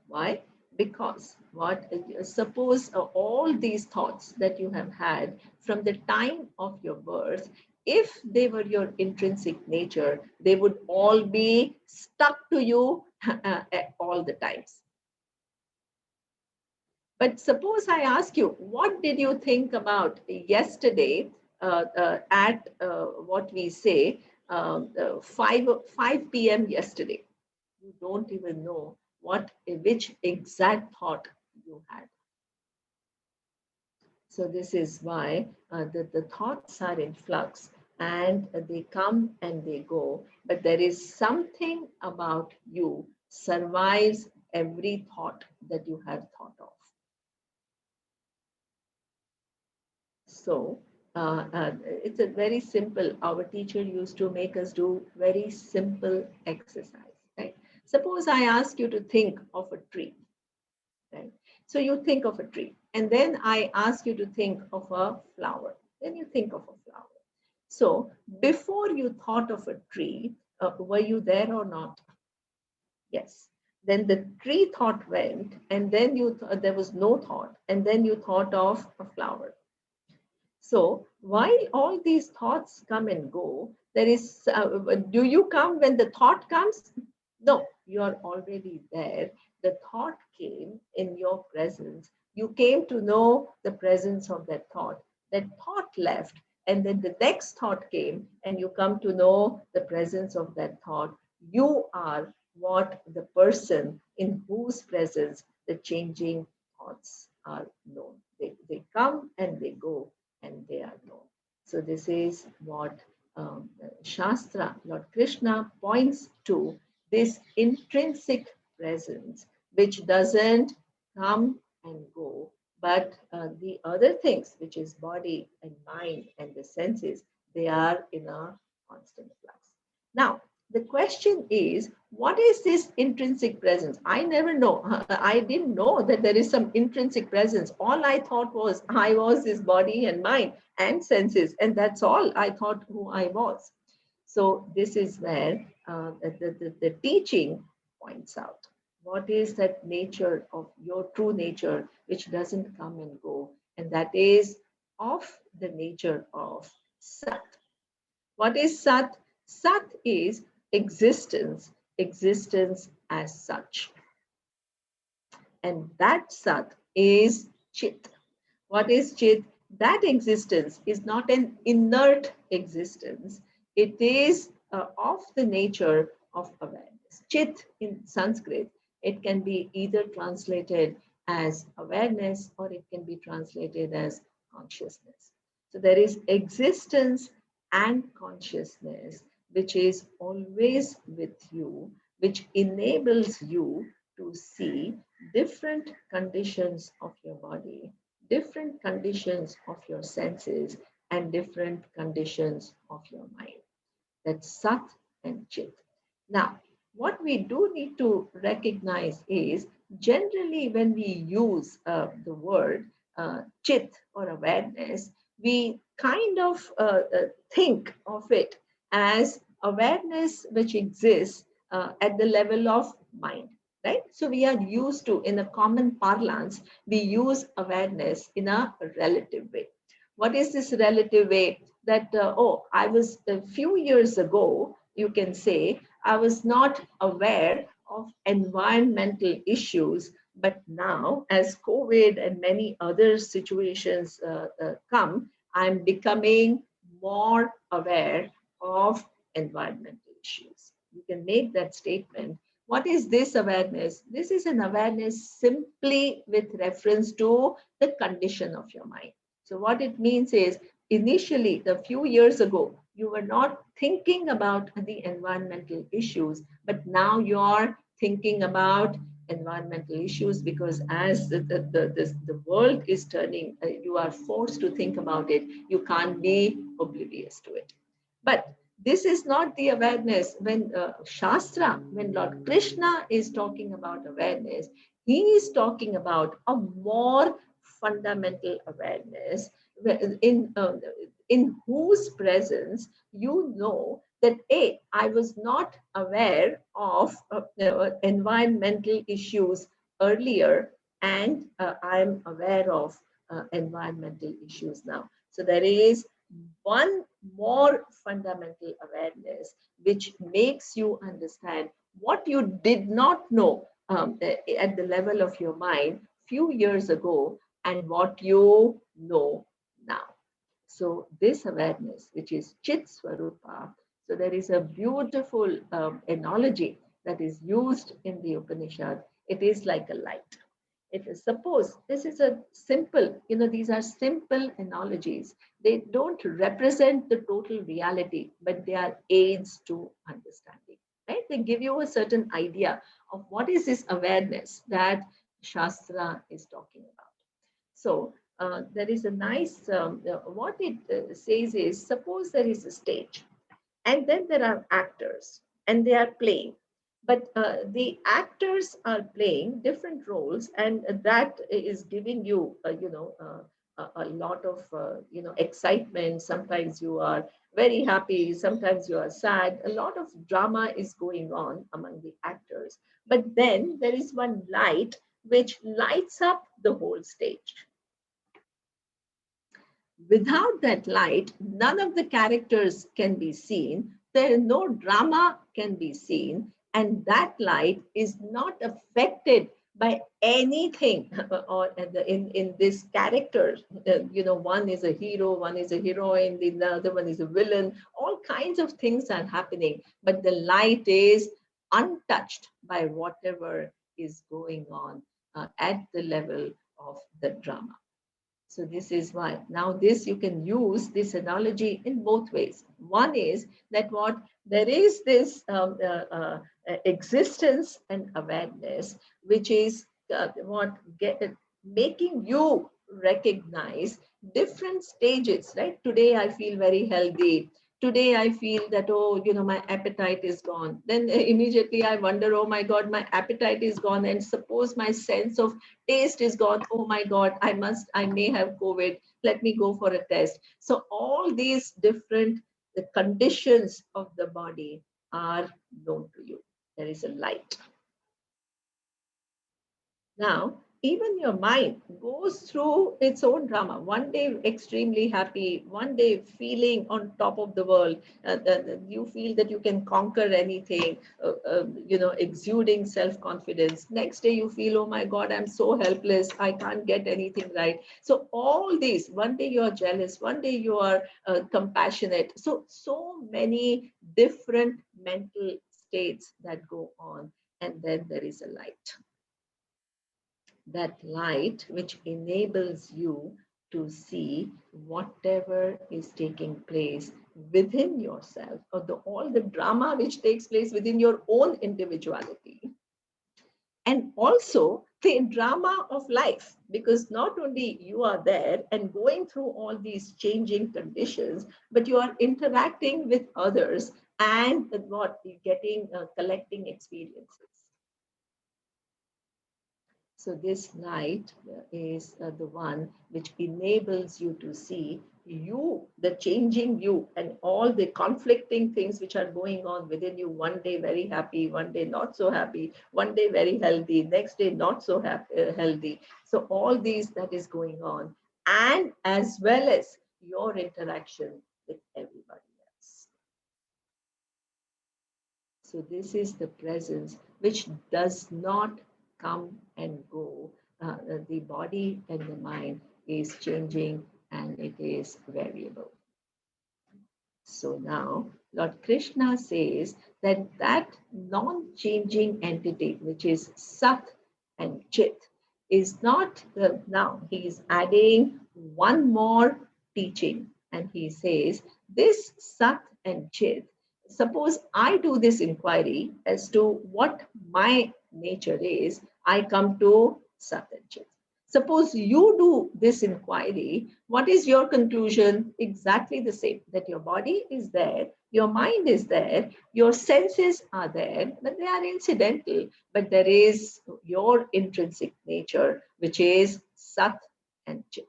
Why? Because what suppose all these thoughts that you have had from the time of your birth, if they were your intrinsic nature, they would all be stuck to you at all the times. But suppose I ask you, what did you think about yesterday at what we say 5 p.m. yesterday? You don't even know which exact thought you had. So this is why the thoughts are in flux and they come and they go. But there is something about you survives every thought that you have thought of. So it's a very simple. Our teacher used to make us do very simple exercise. Right? Suppose I ask you to think of a tree. Right? So you think of a tree, and then I ask you to think of a flower. Then you think of a flower. So before you thought of a tree, were you there or not? Yes. Then the tree thought went, and then there was no thought, and then you thought of a flower. So while all these thoughts come and go, there is, do you come when the thought comes? No, you are already there. The thought came in your presence. You came to know the presence of that thought. That thought left, and then the next thought came, and you come to know the presence of that thought. You are what the person in whose presence the changing thoughts are known. They come and they go and they are known. So this is what Shastra, Lord Krishna points to, this intrinsic presence, which doesn't come and go, but the other things, which is body and mind and the senses, they are in a constant flux. Now, the question is, what is this intrinsic presence? I never know. I didn't know that there is some intrinsic presence. All I thought was I was this body and mind and senses, and that's all I thought who I was. So this is where the teaching points out. What is that nature of your true nature, which doesn't come and go? And that is of the nature of Sat. What is Sat? Sat is existence, existence as such. And that Sat is Chit. What is Chit? That existence is not an inert existence. It is of the nature of awareness. Chit in Sanskrit, it can be either translated as awareness or it can be translated as consciousness. So there is existence and consciousness, which is always with you, which enables you to see different conditions of your body, different conditions of your senses, and different conditions of your mind. That's Sat and Chit. Now, what we do need to recognize is, generally when we use the word Chit or awareness, we kind of think of it as awareness which exists at the level of mind, right? So we are used to, in a common parlance, we use awareness in a relative way. What is this relative way? That, oh, I was a few years ago, you can say, I was not aware of environmental issues, but now, as COVID and many other situations come, I'm becoming more aware of environmental issues. You can make that statement. What is this awareness? This is an awareness simply with reference to the condition of your mind. So, what it means is, initially, a few years ago, you were not thinking about the environmental issues, but now you're thinking about environmental issues, because as the world is turning, you are forced to think about it. You can't be oblivious to it. But this is not the awareness. When Shastra, when Lord Krishna is talking about awareness, he is talking about a more fundamental awareness in whose presence you know that, A, I was not aware of environmental issues earlier, and I'm aware of environmental issues now. So there is one more fundamental awareness which makes you understand what you did not know at the level of your mind few years ago, and what you know now. So this awareness, which is Chit Swarupa, so there is a beautiful analogy that is used in the Upanishad. It is like a light. It is, suppose this is a simple, these are simple analogies. They don't represent the total reality, but they are aids to understanding, right? They give you a certain idea of what is this awareness that Shastra is talking about. So there is a nice, what it says is, suppose there is a stage, and then there are actors, and they are playing. But the actors are playing different roles, and that is giving you, a lot of, excitement. Sometimes you are very happy, sometimes you are sad. A lot of drama is going on among the actors. But then there is one light which lights up the whole stage. Without that light, none of the characters can be seen. There no drama can be seen, and that light is not affected by anything. Or in this character, one is a hero, one is a heroine, the other one is a villain. All kinds of things are happening, but the light is untouched by whatever is going on at the level of the drama. So this is why now this, you can use this analogy in both ways. One is that what there is this existence and awareness, which is making you recognize different stages. Right? Today I feel very healthy. Today I feel that, oh, my appetite is gone. Then immediately I wonder, oh my God, my appetite is gone. And suppose my sense of taste is gone. Oh my God, I may have COVID. Let me go for a test. So all these different the conditions of the body are known to you. There is a light. Now, even your mind goes through its own drama. One day extremely happy, one day feeling on top of the world. You feel that you can conquer anything, exuding self-confidence. Next day you feel, oh my God, I'm so helpless. I can't get anything right. So all these, one day you are jealous, one day you are compassionate. So many different mental states that go on. And then there is a light, that light which enables you to see whatever is taking place within yourself, or all the drama which takes place within your own individuality, and also the drama of life, because not only you are there and going through all these changing conditions, but you are interacting with others and what getting collecting experiences. So this light is the one which enables you to see you, the changing you, and all the conflicting things which are going on within you, one day very happy, one day not so happy, one day very healthy, next day not so healthy. So all these that is going on, and as well as your interaction with everybody else. So this is the presence which does not come and go. The body and the mind is changing and it is variable. So now Lord Krishna says that that non-changing entity, which is Sat and Chit, is not now he is adding one more teaching, and he says this Sat and Chit. Suppose I do this inquiry as to what my nature is, I come to Sat and Chit. Suppose you do this inquiry, what is your conclusion? Exactly the same, that your body is there, your mind is there, your senses are there, but they are incidental. But there is your intrinsic nature, which is Sat and Chit.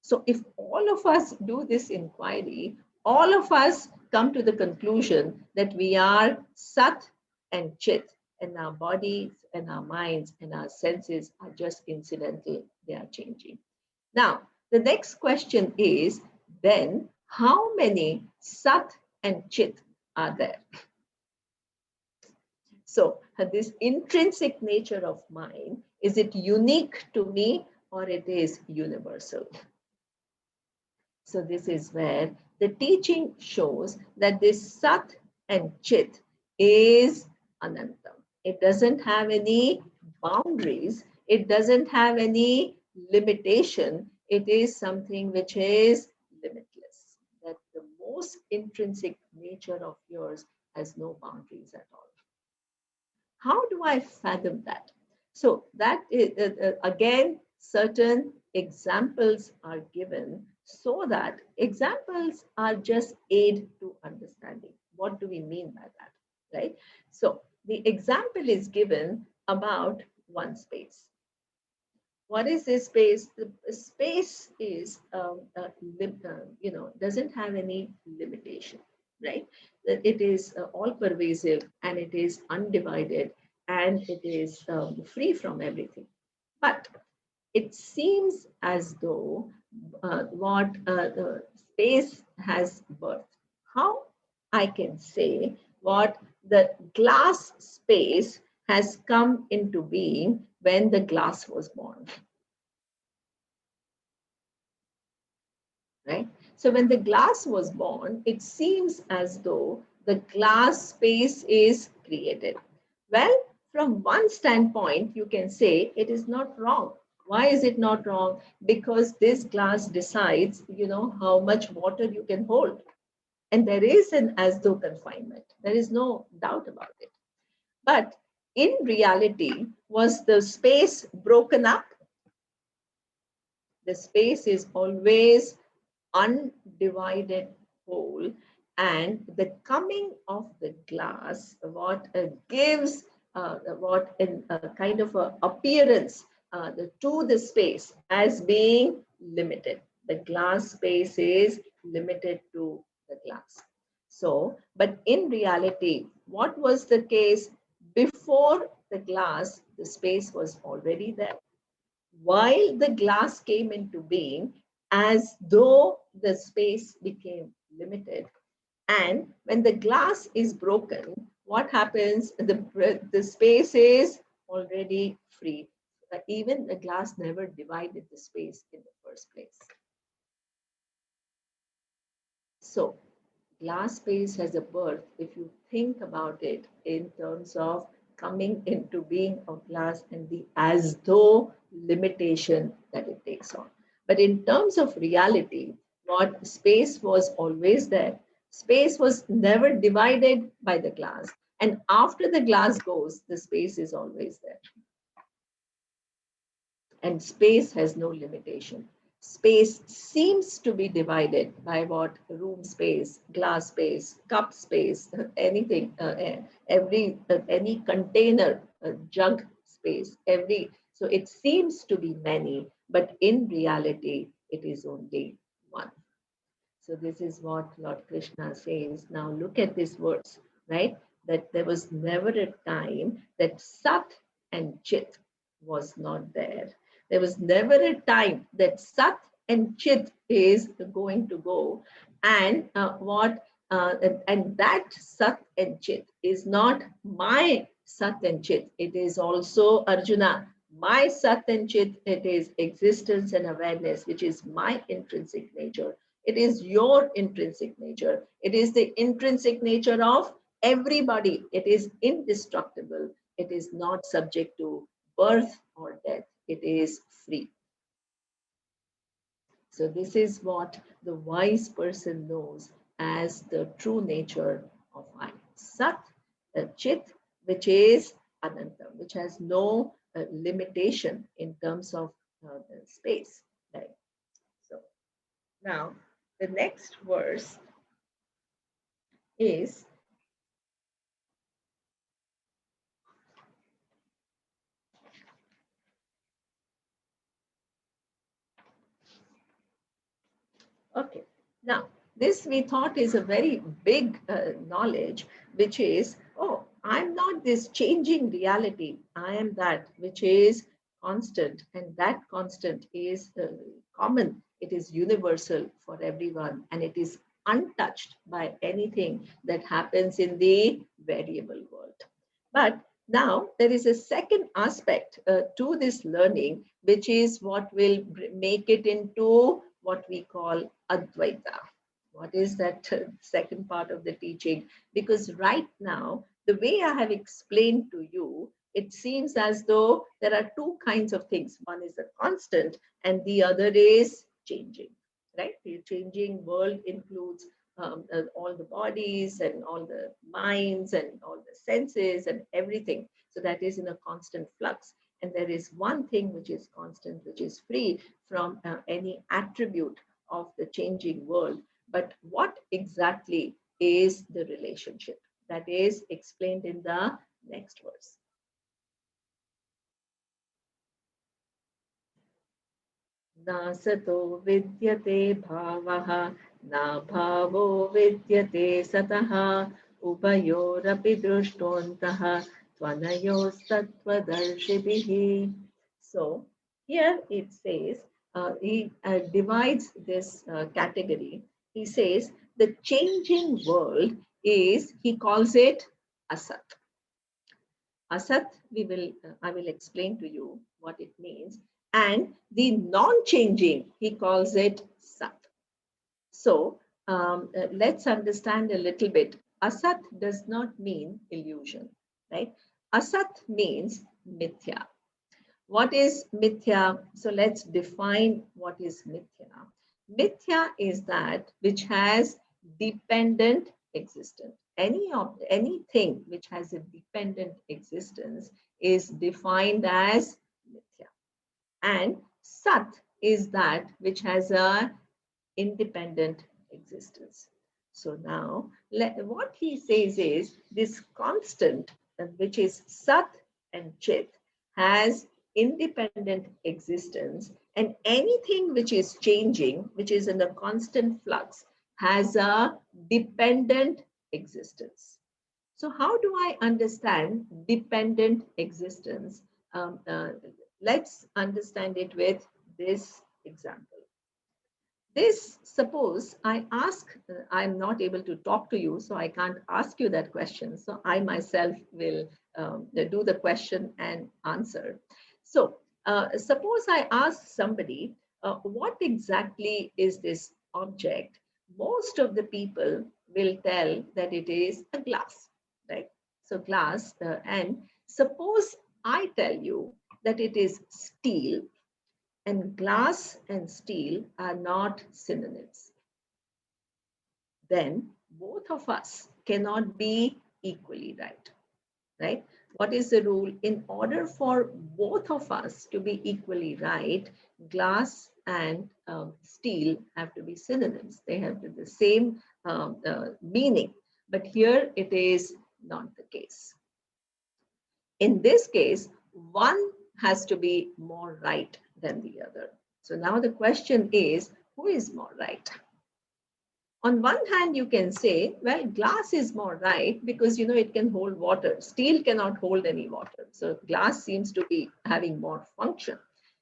So if all of us do this inquiry, all of us come to the conclusion that we are Sat and Chit, and our bodies and our minds and our senses are just incidental, they are changing. Now, the next question is then how many Sat and Chit are there? So, this intrinsic nature of mine, is it unique to me or it is universal? So this is where the teaching shows that this Sat and Chit is Anantam. It doesn't have any boundaries. It doesn't have any limitation. It is something which is limitless. That the most intrinsic nature of yours has no boundaries at all. How do I fathom that? So that is, again, certain examples are given so that examples are just aid to understanding. What do we mean by that, right? So the example is given about one space. What is this space? The space is, doesn't have any limitation, right? That it is all pervasive and it is undivided and it is free from everything. But it seems as though what the space has birth. How I can say what the glass space has come into being when the glass was born, right? So when the glass was born, it seems as though the glass space is created. Well, from one standpoint, you can say it is not wrong. Why is it not wrong? Because this glass decides, how much water you can hold. And there is an as though confinement. There is no doubt about it. But in reality, was the space broken up? The space is always undivided whole, and the coming of the glass what gives what in a kind of a appearance to the space as being limited. The glass space is limited to the glass. So but in reality, what was the case? Before the glass, the space was already there. While the glass came into being, as though the space became limited. And when the glass is broken, what happens? The space is already free. Even the glass never divided the space in the first place. So glass space has a birth, if you think about it in terms of coming into being of glass and the as though limitation that it takes on. But in terms of reality, what space was always there. Space was never divided by the glass. And after the glass goes, the space is always there. And space has no limitation. Space seems to be divided by what? Room space, glass space, cup space, anything, any container, jug space, every. So it seems to be many, but in reality, it is only one. So this is what Lord Krishna says. Now look at this verse, right? That there was never a time that Sat and Chit was not there. There was never a time that Sat and Chit is going to go. And and that Sat and Chit is not my Sat and Chit. It is also Arjuna. My Sat and Chit, it is existence and awareness, which is my intrinsic nature. It is your intrinsic nature. It is the intrinsic nature of everybody. It is indestructible. It is not subject to birth or death. It is free. So this is what the wise person knows as the true nature of I. Sat, Chit, which is Ananta, which has no limitation in terms of space. Right? So now the next verse is okay. Now, this we thought is a very big knowledge, which is, oh, I'm not this changing reality. I am that which is constant, and that constant is common. It is universal for everyone, and it is untouched by anything that happens in the variable world. But now there is a second aspect to this learning, which is what will make it into what we call Advaita. What is that second part of the teaching? Because right now, the way I have explained to you, it seems as though there are two kinds of things. One is a constant, and the other is changing. Right? The changing world includes all the bodies and all the minds and all the senses and everything. So that is in a constant flux. And there is one thing which is constant, which is free from any attribute of the changing world. But what exactly is the relationship? That is explained in the next verse. Nasato vidyate bhavaha, na bhavo vidyate sataha, upayorapi drushtontaha, tvanayostatvadarshibhihi. So here it says, he divides this category. He says the changing world is, he calls it asat. Asat, I will explain to you what it means. And the non-changing, he calls it Sat. So let's understand a little bit. Asat does not mean illusion, right? Asat means mithya. What is mithya? So let's define what is mithya. Mithya is that which has dependent existence. Anything which has a dependent existence is defined as mithya. And sat is that which has a independent existence. So now what he says is this constant, which is sat and chit, has independent existence, and anything which is changing, which is in a constant flux, has a dependent existence. So how do I understand dependent existence? Let's understand it with this example. This, suppose I ask, I'm not able to talk to you, so I can't ask you that question. So I myself will do the question and answer. So suppose I ask somebody, what exactly is this object? Most of the people will tell that it is a glass, right? So glass, and suppose I tell you that it is steel, and glass and steel are not synonyms, then both of us cannot be equally right. Right? What is the rule? In order for both of us to be equally right, glass and steel have to be synonyms. They have the same meaning. But here it is not the case. In this case, one has to be more right than the other. So now the question is, who is more right? On one hand, you can say, well, glass is more right because it can hold water. Steel cannot hold any water. So glass seems to be having more function.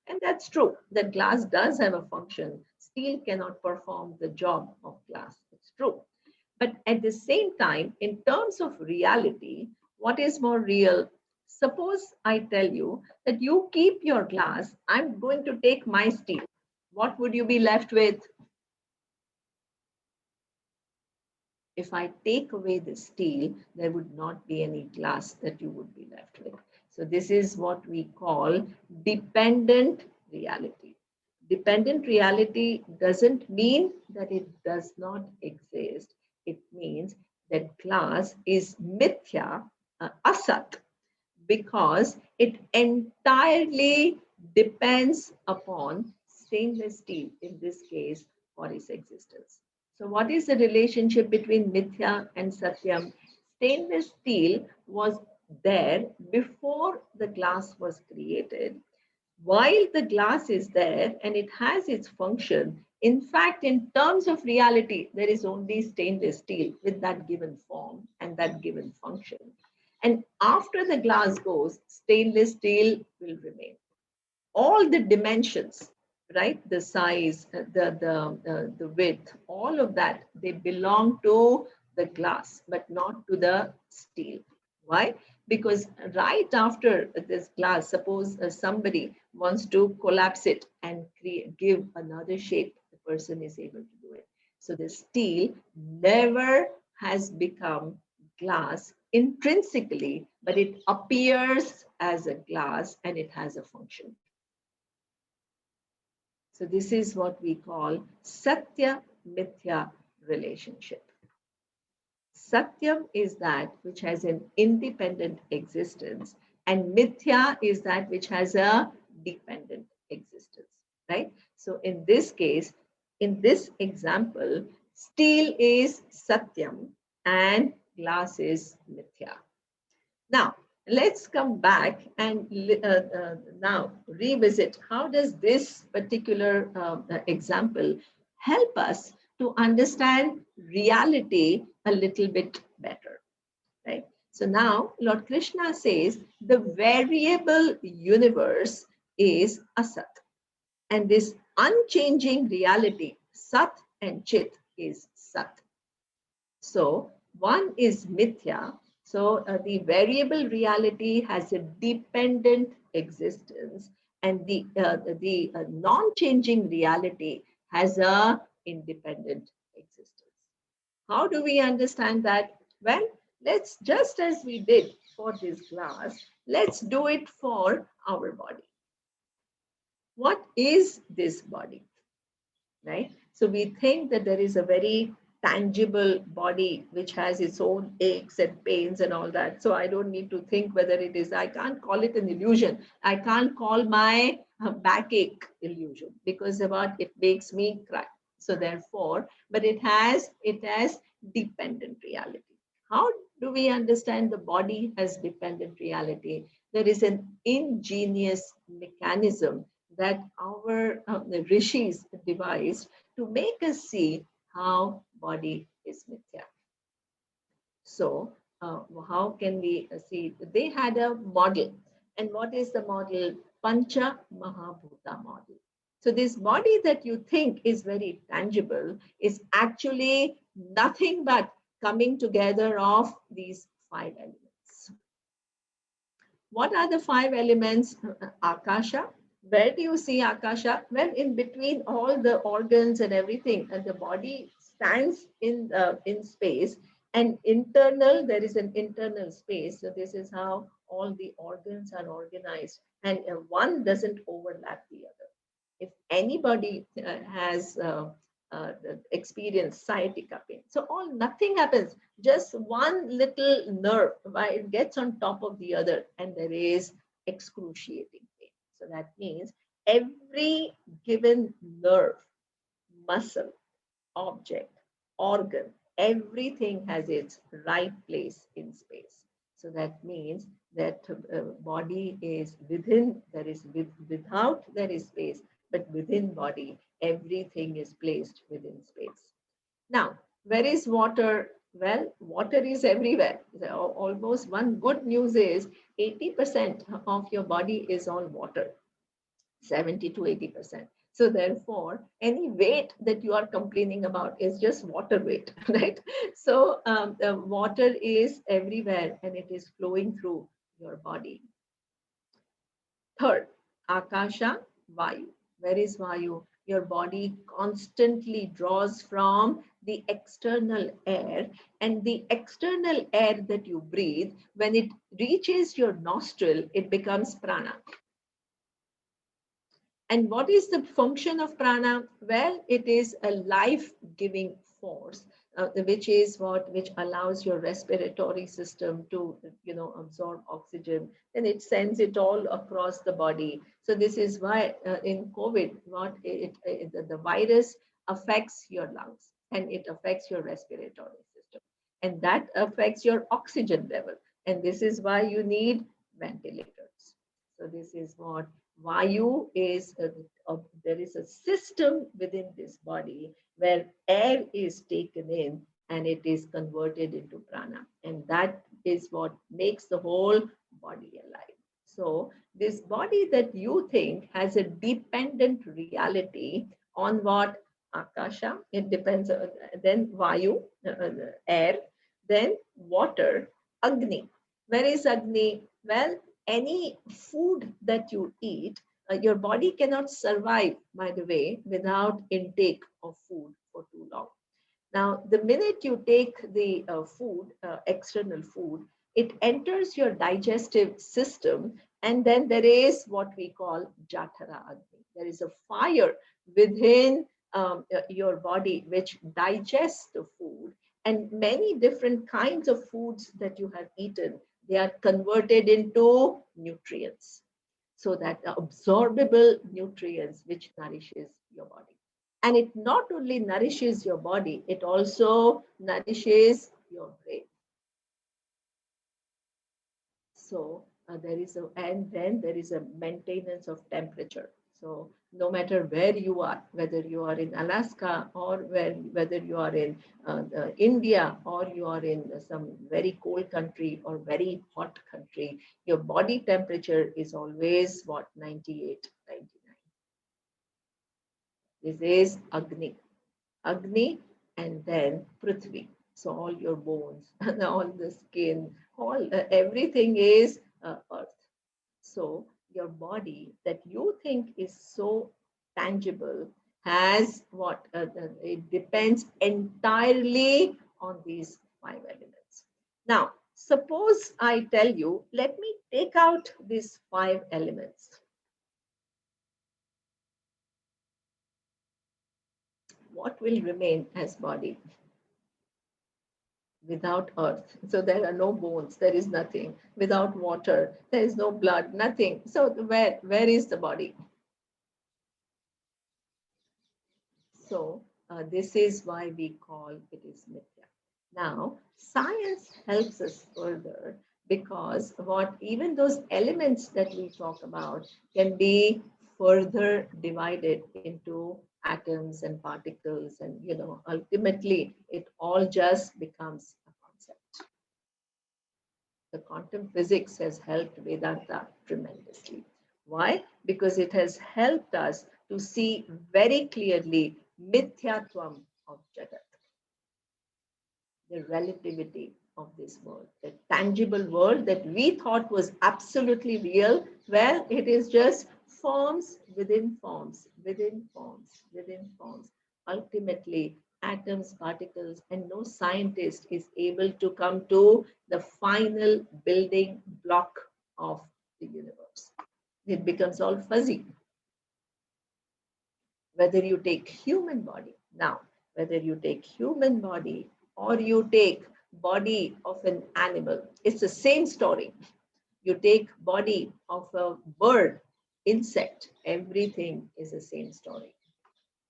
And that's true, that glass does have a function. Steel cannot perform the job of glass. It's true. But at the same time, in terms of reality, what is more real? Suppose I tell you that you keep your glass, I'm going to take my steel. What would you be left with? If I take away the steel, there would not be any glass that you would be left with. So this is what we call dependent reality. Dependent reality doesn't mean that it does not exist. It means that glass is mithya, asat, because it entirely depends upon stainless steel, in this case, for its existence. So, what is the relationship between Mithya and Satyam? Stainless steel was there before the glass was created. While the glass is there and it has its function, in fact, in terms of reality, there is only stainless steel with that given form and that given function. And after the glass goes, stainless steel will remain. All the dimensions, right? The size, the width, all of that, they belong to the glass, but not to the steel. Why? Because right after this glass, suppose somebody wants to collapse it and give another shape, the person is able to do it. So the steel never has become glass intrinsically, but it appears as a glass and it has a function. So this is what we call Satya Mithya relationship. Satyam is that which has an independent existence, and Mithya is that which has a dependent existence, right? So in this case, in this example, steel is Satyam and glass is Mithya. Now, let's come back and now revisit how does this particular example help us to understand reality a little bit better, right? So now Lord Krishna says the variable universe is Asat, and this unchanging reality, Sat and Chit, is Sat. So one is mithya. So the variable reality has a dependent existence, and the non-changing reality has a independent existence. How do we understand that? Well, let's, just as we did for this glass, let's do it for our body. What is this body? Right? So we think that there is a very tangible body which has its own aches and pains and all that. So I don't need to think whether it is, I can't call it an illusion. I can't call my backache illusion because about it makes me cry. So therefore, but it has dependent reality. How do we understand the body has dependent reality? There is an ingenious mechanism that our the rishis devised to make us see how body is mithya. So how can we see? They had a model. And what is the model? Pancha Mahabhuta model. So this body that you think is very tangible is actually nothing but coming together of these five elements. What are the five elements? Akasha. Where do you see Akasha? Well, in between all the organs and everything, and the body stands in space. And internal, there is an internal space. So this is how all the organs are organized, and one doesn't overlap the other. If anybody has experienced sciatica pain, so all nothing happens, just one little nerve, why it gets on top of the other, and there is excruciating pain. So that means every given nerve, muscle, object, organ, everything has its right place in space. So that means that body is within, there is without, there is space, but within body, everything is placed within space. Now, where is water? Well, water is everywhere. Almost one good news is 80% of your body is all water, 70 to 80%. So therefore, any weight that you are complaining about is just water weight, right? So the water is everywhere and it is flowing through your body. Third, Akasha, Vayu. Where is Vayu? Your body constantly draws from the external air, and the external air that you breathe, when it reaches your nostril, it becomes prana. And what is the function of prana? Well, it is a life-giving force, which allows your respiratory system to, absorb oxygen, and it sends it all across the body. So this is why in COVID, the virus affects your lungs and it affects your respiratory system, and that affects your oxygen level. And this is why you need ventilators. So this is what Vayu is. There is a system within this body where air is taken in and it is converted into prana. And that is what makes the whole body alive. So this body that you think has a dependent reality on what? Akasha, it depends, then Vayu, air, then water, Agni. Where is Agni? Well, any food that you eat, your body cannot survive, by the way, without intake of food for too long. Now, the minute you take the external food, it enters your digestive system, and then there is what we call Jatara Agni. There is a fire within your body which digests the food, and many different kinds of foods that you have eaten, they are converted into nutrients. So that absorbable nutrients which nourishes your body. And it not only nourishes your body, it also nourishes your brain. So and then there is a maintenance of temperature. So no matter where you are, whether you are in Alaska or whether you are in India or you are in some very cold country or very hot country, your body temperature is always what? 98, 99. This is Agni. Agni, and then Prithvi. So all your bones and all the skin, everything is earth. So your body that you think is so tangible has what? It depends entirely on these five elements. Now, suppose I tell you, let me take out these five elements. What will remain as body? Without earth, so there are no bones, there is nothing. Without water, there is no blood, nothing. So where is the body? So this is why we call it is mithya. Now science helps us further, because what even those elements that we talk about can be further divided into atoms and particles, and ultimately it all just becomes a concept. The quantum physics has helped Vedanta tremendously. Why? Because it has helped us to see very clearly mithyatvam of Jagat, the relativity of this world, the tangible world that we thought was absolutely real. Well, it is just forms within forms, within forms, within forms. Ultimately, atoms, particles, and no scientist is able to come to the final building block of the universe. It becomes all fuzzy. Whether you take human body now, whether you take human body or you take body of an animal, it's the same story. You take body of a bird, insect, everything is the same story.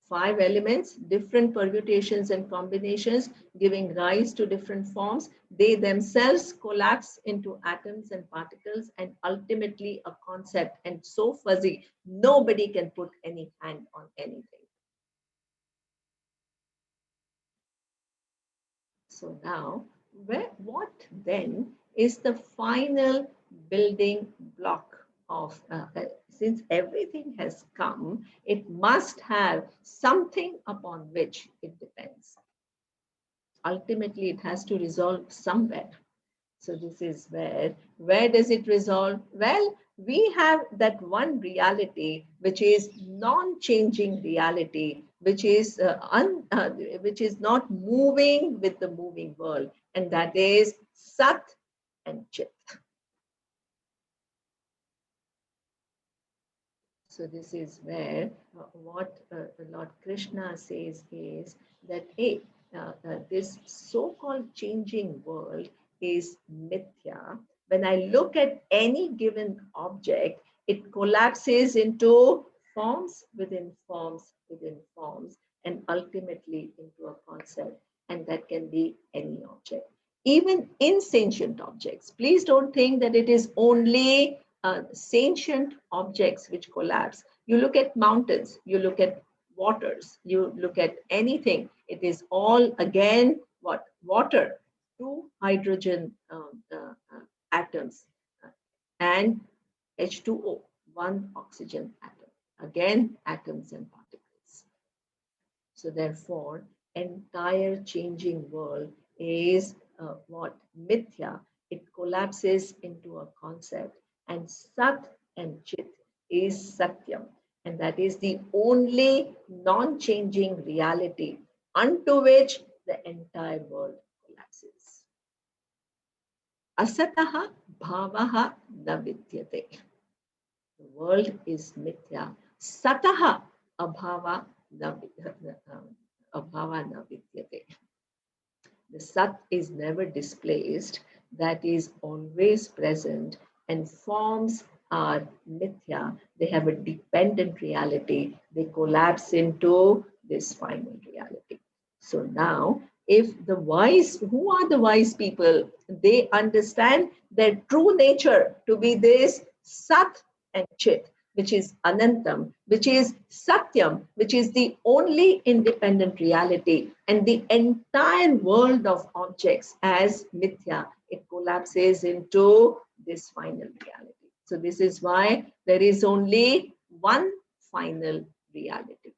Five elements, different permutations and combinations, giving rise to different forms. They themselves collapse into atoms and particles, and ultimately a concept, and so fuzzy, nobody can put any hand on anything. So now, what then is the final building block of, since everything has come, it must have something upon which it depends. Ultimately, it has to resolve somewhere. So this is where does it resolve? Well, we have that one reality which is non-changing reality, which is not moving with the moving world, and that is Sat and Chit. So this is where what Lord Krishna says is that this so-called changing world is mithya. When I look at any given object, it collapses into forms within forms within forms, and ultimately into a concept, and that can be any object. Even insentient objects. Please don't think that it is only sentient objects which collapse. You look at mountains, you look at waters, you look at anything, it is all again what? Water, two hydrogen atoms, and H2O, one oxygen atom. Again, atoms and particles. So therefore, entire changing world is what? Mithya. It collapses into a concept, and Sat and Chit is Satyam. And that is the only non-changing reality unto which the entire world collapses. Asataha bhavaha na vidyate. The world is mithya. Sataha abhava na vidyate. The Sat is never displaced, that is always present, and forms are mithya. They have a dependent reality. They collapse into this final reality. So now, if the wise, who are the wise people? They understand their true nature to be this Sat and Chit, which is Anantam, which is Satyam, which is the only independent reality, and the entire world of objects as Mithya, it collapses into this final reality. So this is why there is only one final reality,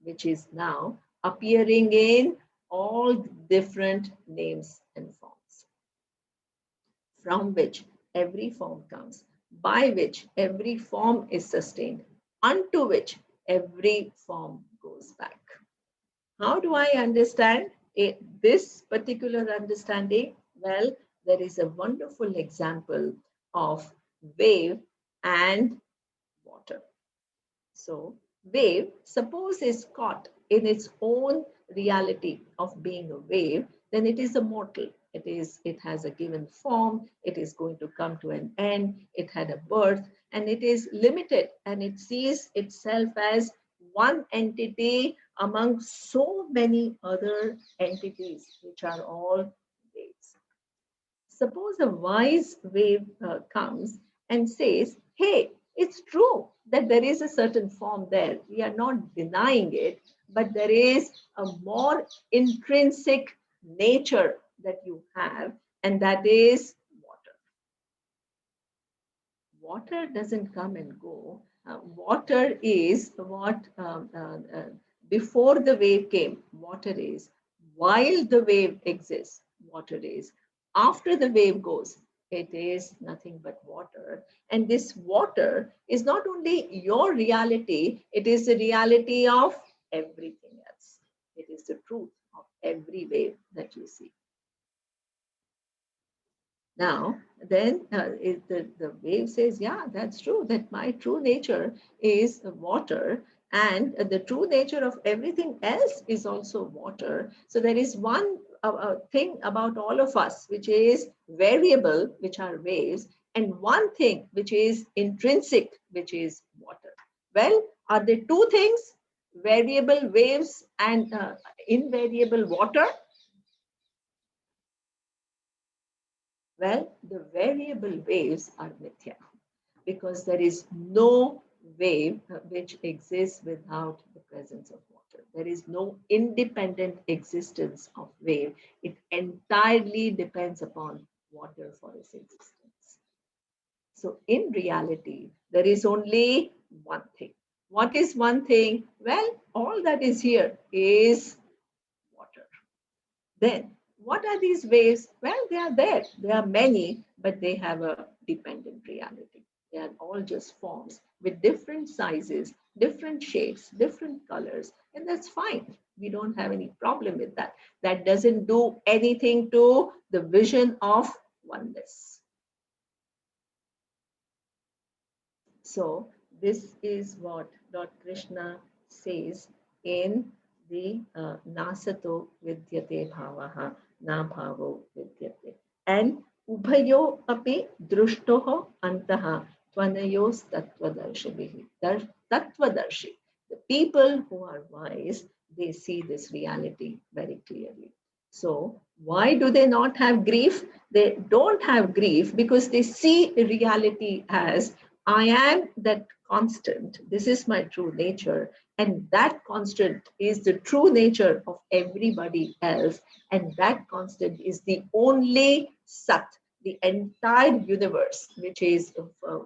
which is now appearing in all different names and forms, from which every form comes, by which every form is sustained, unto which every form goes back. How do I understand this particular understanding? Well, there is a wonderful example of wave and water. So, wave, suppose is caught in its own reality of being a wave, then it is a mortal. It has a given form, it is going to come to an end, it had a birth, and it is limited, and it sees itself as one entity among so many other entities, which are all waves. Suppose a wise wave comes and says, hey, it's true that there is a certain form there. We are not denying it, but there is a more intrinsic nature that you have, and that is water. Water doesn't come and go. Water is what, before the wave came, water is. While the wave exists, water is. After the wave goes, it is nothing but water. And this water is not only your reality, it is the reality of everything else. It is the truth of every wave that you see. Now, then the wave says, yeah, that's true, that my true nature is water, and the true nature of everything else is also water. So there is one thing about all of us, which is variable, which are waves, and one thing which is intrinsic, which is water. Well, are there two things, variable waves and invariable water? Well, the variable waves are mithya, because there is no wave which exists without the presence of water. water. There is no independent existence of wave. It entirely depends upon water for its existence. So in reality, there is only one thing. What is one thing? Well, all that is here is water. Then, what are these waves? Well, they are there. There are many, but they have a dependent reality. They are all just forms with different sizes, different shapes, different colors, and that's fine. We don't have any problem with that. That doesn't do anything to the vision of oneness. So, this is what Lord Krishna says in the Nasato Vidyate Bhavaha, Na Bhavo Vidyate. And Ubhayo api Drushtoho Antaha Tvanayos Tattvadarshi. Tattvadarshi. The people who are wise, they see this reality very clearly. So, why do they not have grief? They don't have grief because they see reality as I am that constant. This is my true nature. And that constant is the true nature of everybody else. And that constant is the only Sat, the entire universe, which is a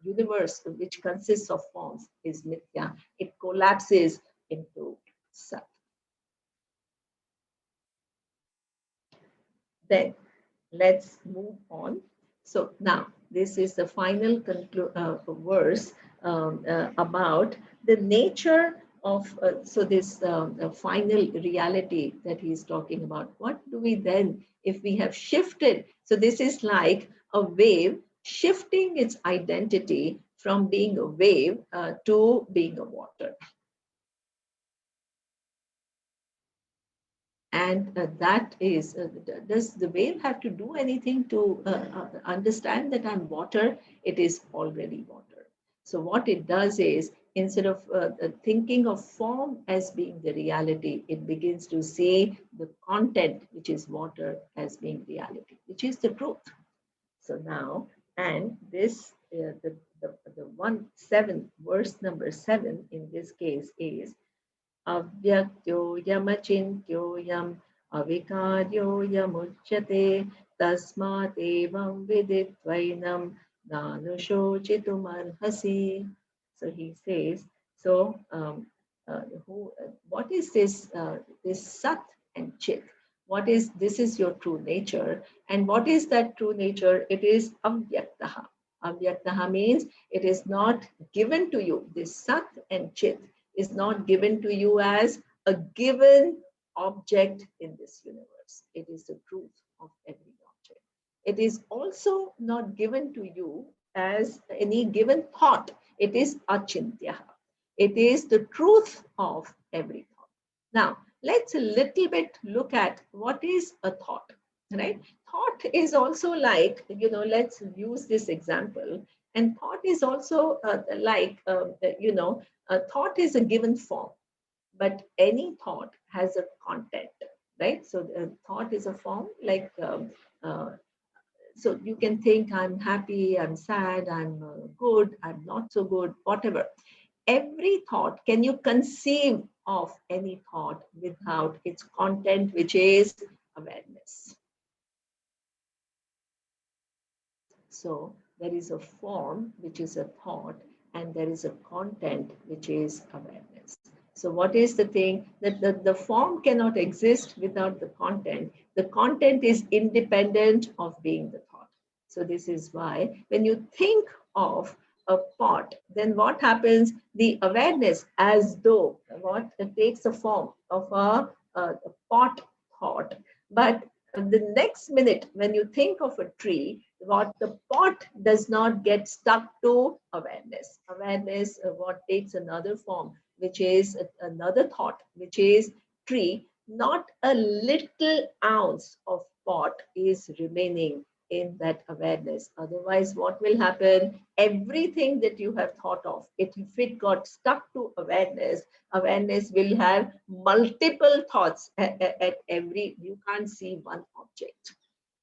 universe which consists of forms, is Mithya. It collapses into Sat. Then let's move on. So now this is the final verse about the nature of, so this final reality that he's talking about. What do we then, if we have shifted? So this is like a wave shifting its identity from being a wave to being a water. And that is, does the wave have to do anything to understand that I'm water? It is already water. So what it does is, instead of thinking of form as being the reality, it begins to see the content, which is water, as being reality, which is the truth. So now, and this, the 1 7, verse number 7 in this case is अव्यक्तोऽयमचिन्त्योऽयम् अविकार्योऽयमुच्यते तस्मादेवं विदित्वैनं नानुशोचितुमर्हसि. So he says, so what is this Sat and Chit? What is, this is your true nature. And what is that true nature? It is avyaktaha. Avyaktaha means it is not given to you. This Sat and Chit is not given to you as a given object in this universe. It is the truth of every object. It is also not given to you as any given thought. It is achintya. It is the truth of every thought. Now, let's a little bit look at what is a thought, right? Thought is also like, let's use this example. And thought is also a thought is a given form, but any thought has a content, right? So thought is a form like, so you can think I'm happy, I'm sad, I'm good, I'm not so good, whatever. Every thought, can you conceive of any thought without its content, which is awareness? So there is a form, which is a thought, and there is a content, which is awareness. So what is the thing? That the form cannot exist without the content. The content is independent of being the thought. So this is why when you think of a pot, then what happens? The awareness, as though what it takes the form of a pot thought. But the next minute, when you think of a tree, what the pot does not get stuck to awareness. Awareness, what takes another form, which is another thought, which is tree. Not a little ounce of pot is remaining in that awareness. Otherwise, what will happen? Everything that you have thought of, if it got stuck to awareness, awareness will have multiple thoughts at every, you can't see one object.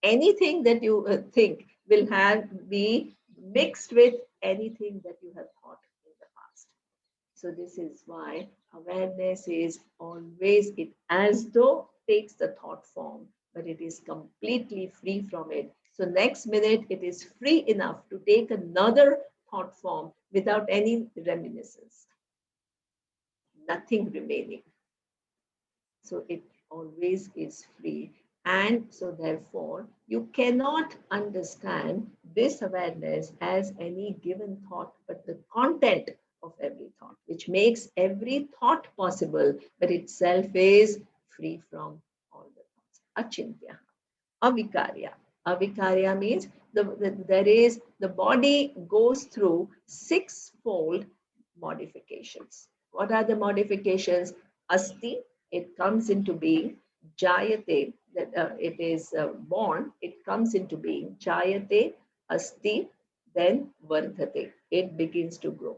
Anything that you think will have be mixed with anything that you have thought in the past. So this is why awareness is always, it as though takes the thought form, but it is completely free from it. So next minute it is free enough to take another thought form without any reminiscence, nothing remaining. So it always is free. And so therefore, you cannot understand this awareness as any given thought, but the content of every thought, which makes every thought possible, but itself is free from all the thoughts. Achintya, avikarya. Avikarya means there is, the body goes through sixfold modifications. What are the modifications? Asti, it comes into being. Jayate, that it is born, it comes into being. Jayate, asti, then vardhate, it begins to grow.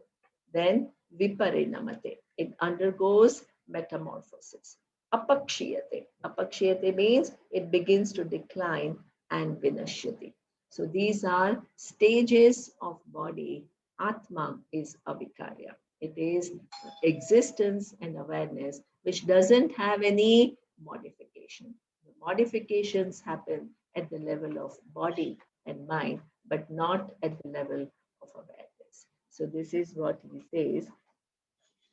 Then viparinamate, it undergoes metamorphosis. Apakshiyate, apakshiyate means it begins to decline, and vinashyati. So these are stages of body. Atma is avikarya. It is existence and awareness which doesn't have any modification. The modifications happen at the level of body and mind, but not at the level of awareness. So this is what he says.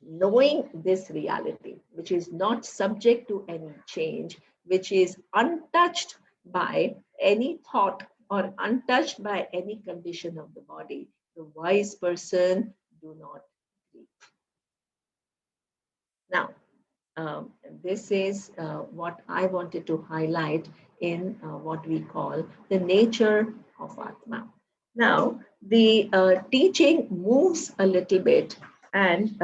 Knowing this reality, which is not subject to any change, which is untouched by any thought or untouched by any condition of the body, the wise person do not grieve. Now, this is what I wanted to highlight in what we call the nature of Atma. Now, the teaching moves a little bit, and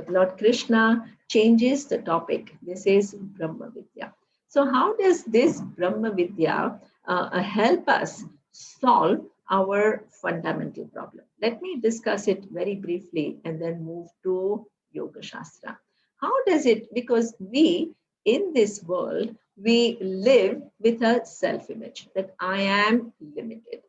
Lord Krishna changes the topic. This is Brahmavidya. So, how does this Brahmavidya help us solve our fundamental problem? Let me discuss it very briefly and then move to Yogashastra. How does it? Because we in this world, we live with a self image that I am limited.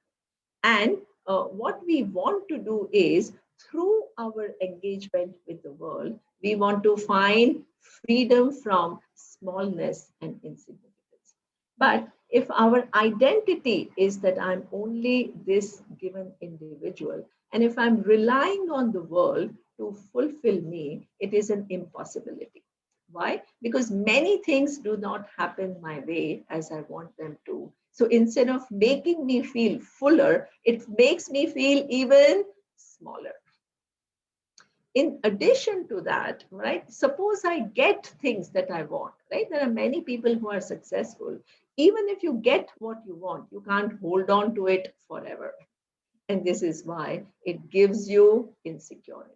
And what we want to do is, through our engagement with the world, we want to find freedom from smallness and insignificance. But if our identity is that I'm only this given individual, and if I'm relying on the world to fulfill me, it is an impossibility. Why? Because many things do not happen my way as I want them to. So instead of making me feel fuller, it makes me feel even smaller. In addition to that, right, suppose I get things that I want, right? There are many people who are successful. Even if you get what you want, you can't hold on to it forever. And this is why it gives you insecurity.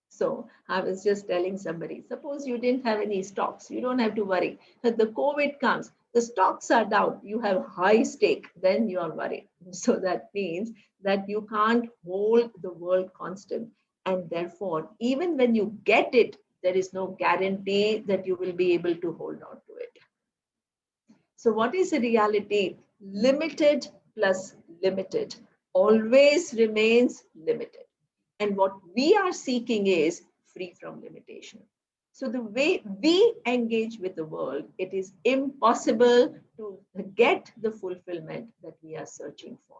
So I was just telling somebody, suppose you didn't have any stocks, you don't have to worry. That the COVID comes, the stocks are down, you have high stake, then you are worried. So that means that you can't hold the world constant. And therefore, even when you get it, there is no guarantee that you will be able to hold on to it. So what is the reality? Limited plus limited always remains limited. And what we are seeking is free from limitation. So the way we engage with the world, it is impossible to get the fulfillment that we are searching for.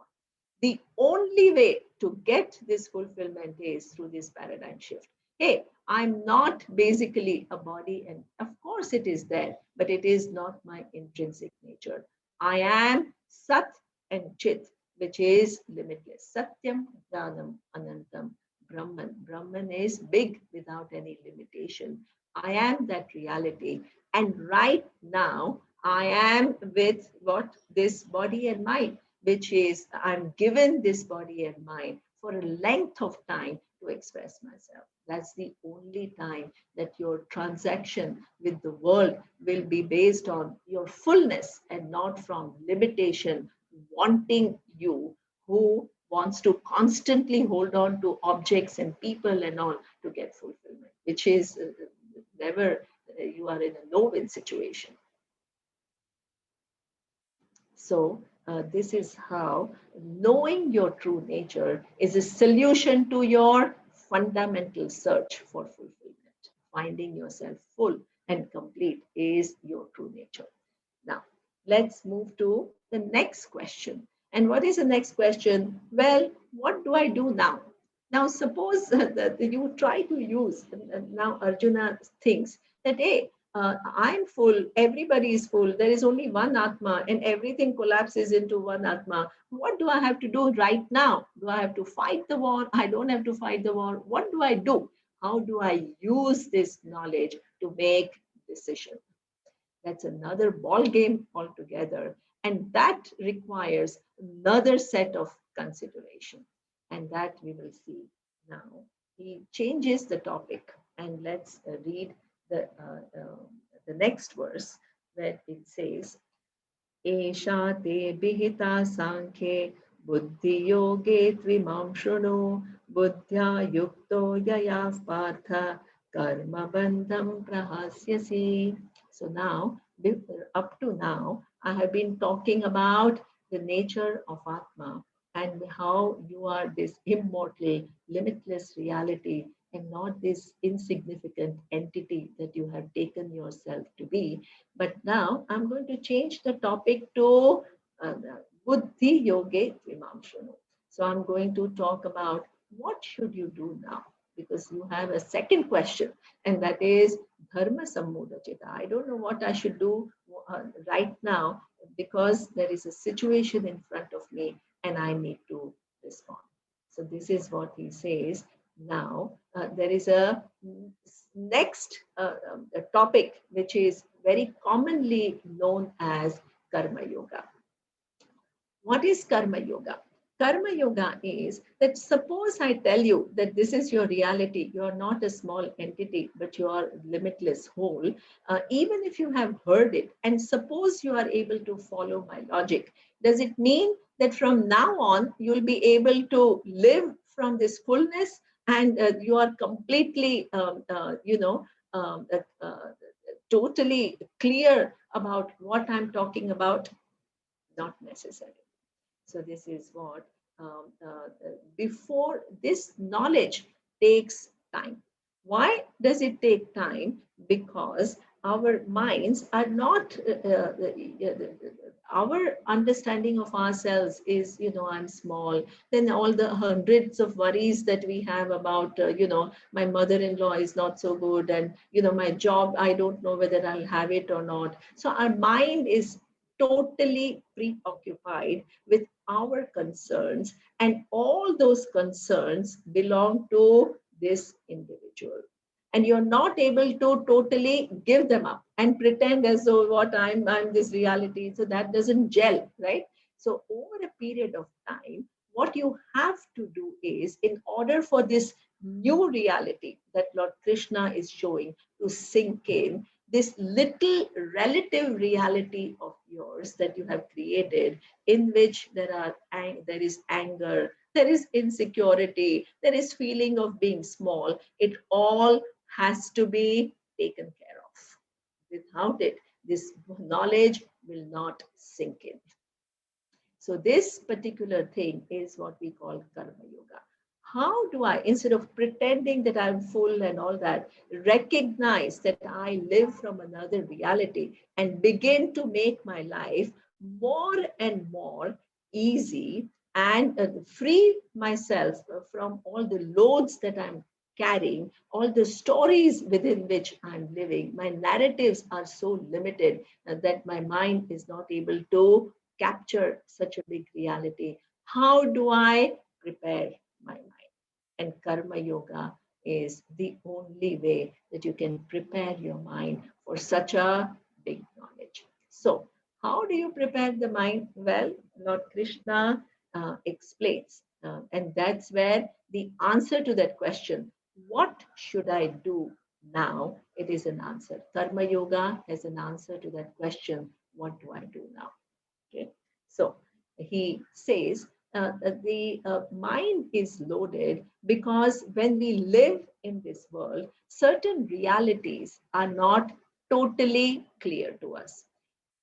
The only way to get this fulfillment is through this paradigm shift. Hey, I'm not basically a body, and of course it is there, but it is not my intrinsic nature. I am Sat and Chit, which is limitless. Satyam, Jnanam, Anantam, Brahman. Brahman is big without any limitation. I am that reality. And right now, I am with what? This body and mind, which is I'm given this body and mind for a length of time to express myself. That's the only time that your transaction with the world will be based on your fullness and not from limitation, wanting you, who wants to constantly hold on to objects and people and all to get fulfillment, which is never, you are in a no-win situation. So this is how knowing your true nature is a solution to your fundamental search for fulfillment. finding yourself full and complete is your true nature. Now, let's move to the next question. And what is the next question? Well, what do I do now? Now, suppose that you try to use, now Arjuna thinks that, hey, I'm full, everybody is full, there is only one Atma, and everything collapses into one Atma. What do I have to do right now? Do I have to fight the war? I don't have to fight the war. What do I do? How do I use this knowledge to make decisions? That's another ball game altogether. And that requires another set of consideration. And that we will see now. He changes the topic. And let's read the next verse where it says, एषा ते विहिता साङ्ख्ये बुद्धियोगे त्विमां शृणु बुद्ध्या युक्तो यया Partha कर्मबन्धं प्रहास्यसि. So now, up to now, I have been talking about the nature of Atma and how you are this immortal, limitless reality and not this insignificant entity that you have taken yourself to be. But now I'm going to change the topic to uh, Buddhi Yoge Vimamshanu. So I'm going to talk about what should you do now? Because you have a second question, and that is Dharma Sammudachita. I don't know what I should do right now because there is a situation in front of me and I need to respond. So this is what he says. Now, there is a next a topic which is very commonly known as Karma Yoga. What is Karma Yoga? Karma Yoga is that suppose I tell you that this is your reality, you are not a small entity, but you are limitless whole, even if you have heard it, and suppose you are able to follow my logic, does it mean that from now on you'll be able to live from this fullness and you are completely, totally clear about what I'm talking about? Not necessary. So this is what, before this knowledge takes time. Why does it take time? Because our minds are not, our understanding of ourselves is, I'm small. Then all the hundreds of worries that we have about, my mother-in-law is not so good. And, my job, I don't know whether I'll have it or not. So our mind is totally preoccupied with our concerns, and all those concerns belong to this individual. And you're not able to totally give them up and pretend as though I'm this reality. So that doesn't gel, right? So over a period of time, what you have to do is, in order for this new reality that Lord Krishna is showing to sink in, this little relative reality of yours that you have created, in which there is anger, there is insecurity, there is feeling of being small, it all has to be taken care of. Without it, this knowledge will not sink in. So this particular thing is what we call Karma Yoga. How do I, instead of pretending that I'm full and all that, recognize that I live from another reality and begin to make my life more and more easy and free myself from all the loads that I'm carrying, all the stories within which I'm living. My narratives are so limited that my mind is not able to capture such a big reality. How do I prepare my mind? And Karma Yoga is the only way that you can prepare your mind for such a big knowledge. So, how do you prepare the mind? Well, Lord Krishna explains. And that's where the answer to that question, what should I do now? It is an answer. Karma Yoga has an answer to that question, what do I do now? Okay. So he says the mind is loaded because when we live in this world, certain realities are not totally clear to us.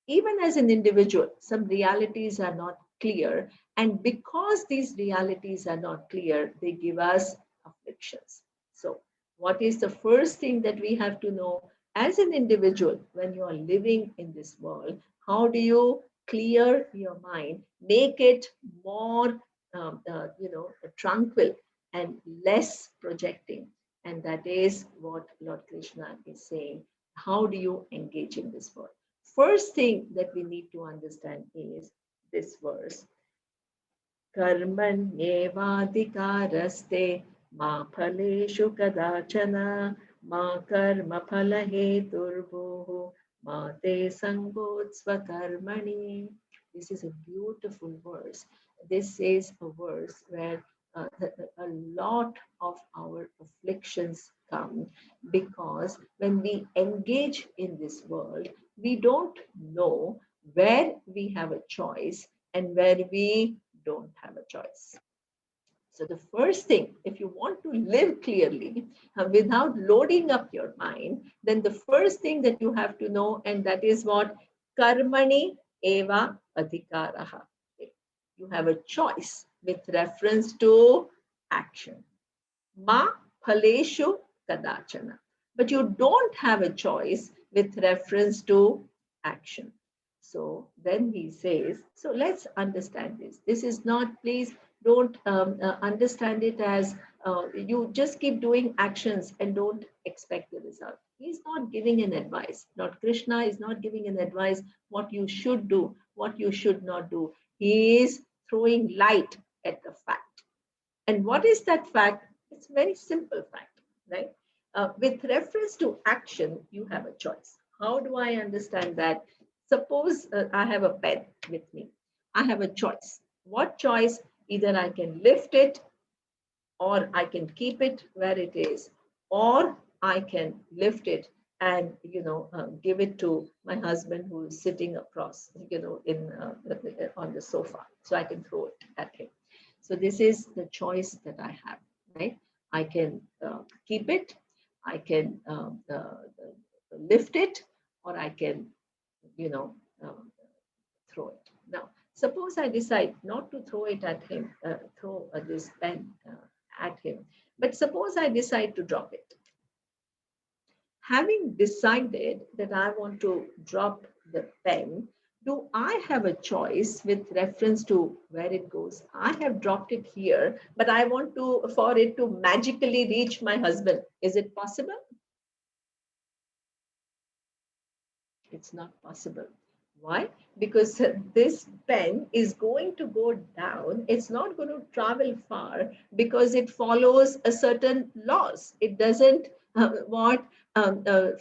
Even as an individual, some realities are not clear. And because these realities are not clear, they give us afflictions. So What is the first thing that we have to know as an individual when you are living in this world? How do you clear your mind, make it more, tranquil and less projecting? And that is what Lord Krishna is saying. How do you engage in this world? First thing that we need to understand is this verse. कर्मण्येवाधिकारस्ते मा फलेषु कदाचन मा कर्मफलहेतुर्भुः मा ते सङ्गोत्स्वकर्मणि. This is a beautiful verse. This is a verse where a lot of our afflictions come because when we engage in this world, we don't know where we have a choice and where we don't have a choice. So, the first thing, if you want to live clearly without loading up your mind, then the first thing that you have to know, and that is what? Karmani eva adhikaraha. You have a choice with reference to action. Ma phaleshu kadachana. But you don't have a choice with reference to action. So then he says, so let's understand this. This is not, please don't understand it as you just keep doing actions and don't expect the result. He's not giving an advice. Lord Krishna is not giving an advice what you should do, what you should not do. He is throwing light at the fact. And what is that fact? It's a very simple fact, right? With reference to action, you have a choice. How do I understand that? Suppose I have a pen with me. I have a choice. What choice? Either I can lift it, or I can keep it where it is, or I can lift it and give it to my husband who is sitting across, in on the sofa, so I can throw it at him. So this is the choice that I have, right? I can keep it, I can lift it, or I can, you know, um, throw it. Now, suppose I decide not to throw it at him, throw this pen at him, but suppose I decide to drop it. Having decided that I want to drop the pen, do I have a choice with reference to where it goes? I have dropped it here, but I want to for it to magically reach my husband. Is it possible? It's not possible. Why? Because this pen is going to go down. It's not going to travel far because it follows a certain laws. It doesn't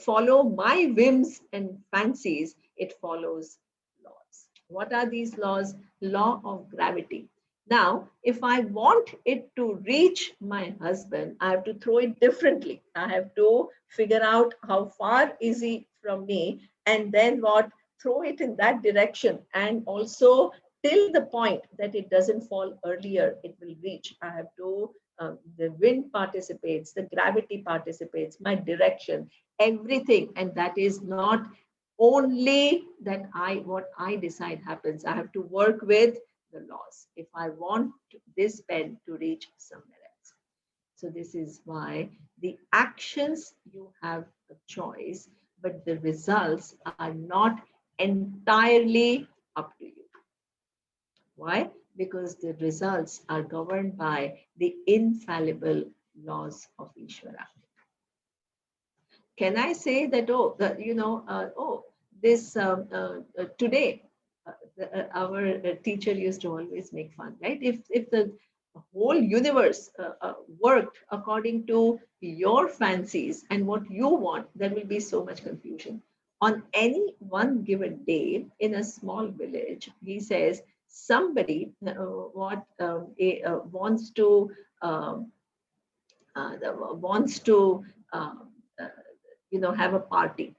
follow my whims and fancies. It follows laws. What are these laws? Law of gravity. Now, if I want it to reach my husband, I have to throw it differently. I have to figure out how far is he from me, and then what? Throw it in that direction, and also till the point that it doesn't fall earlier, it will reach. I have to, the wind participates, the gravity participates, my direction, everything. And that is not only that what I decide happens. I have to work with the laws if I want this pen to reach somewhere else. So this is why the actions, you have a choice, but the results are not entirely up to you. Why? Because the results are governed by the infallible laws of Ishvara. Can I say that, this today, our teacher used to always make fun, right? If the whole universe worked according to your fancies and what you want, there will be so much confusion. On any one given day in a small village, he says somebody wants to um, wants to um, uh, have a party,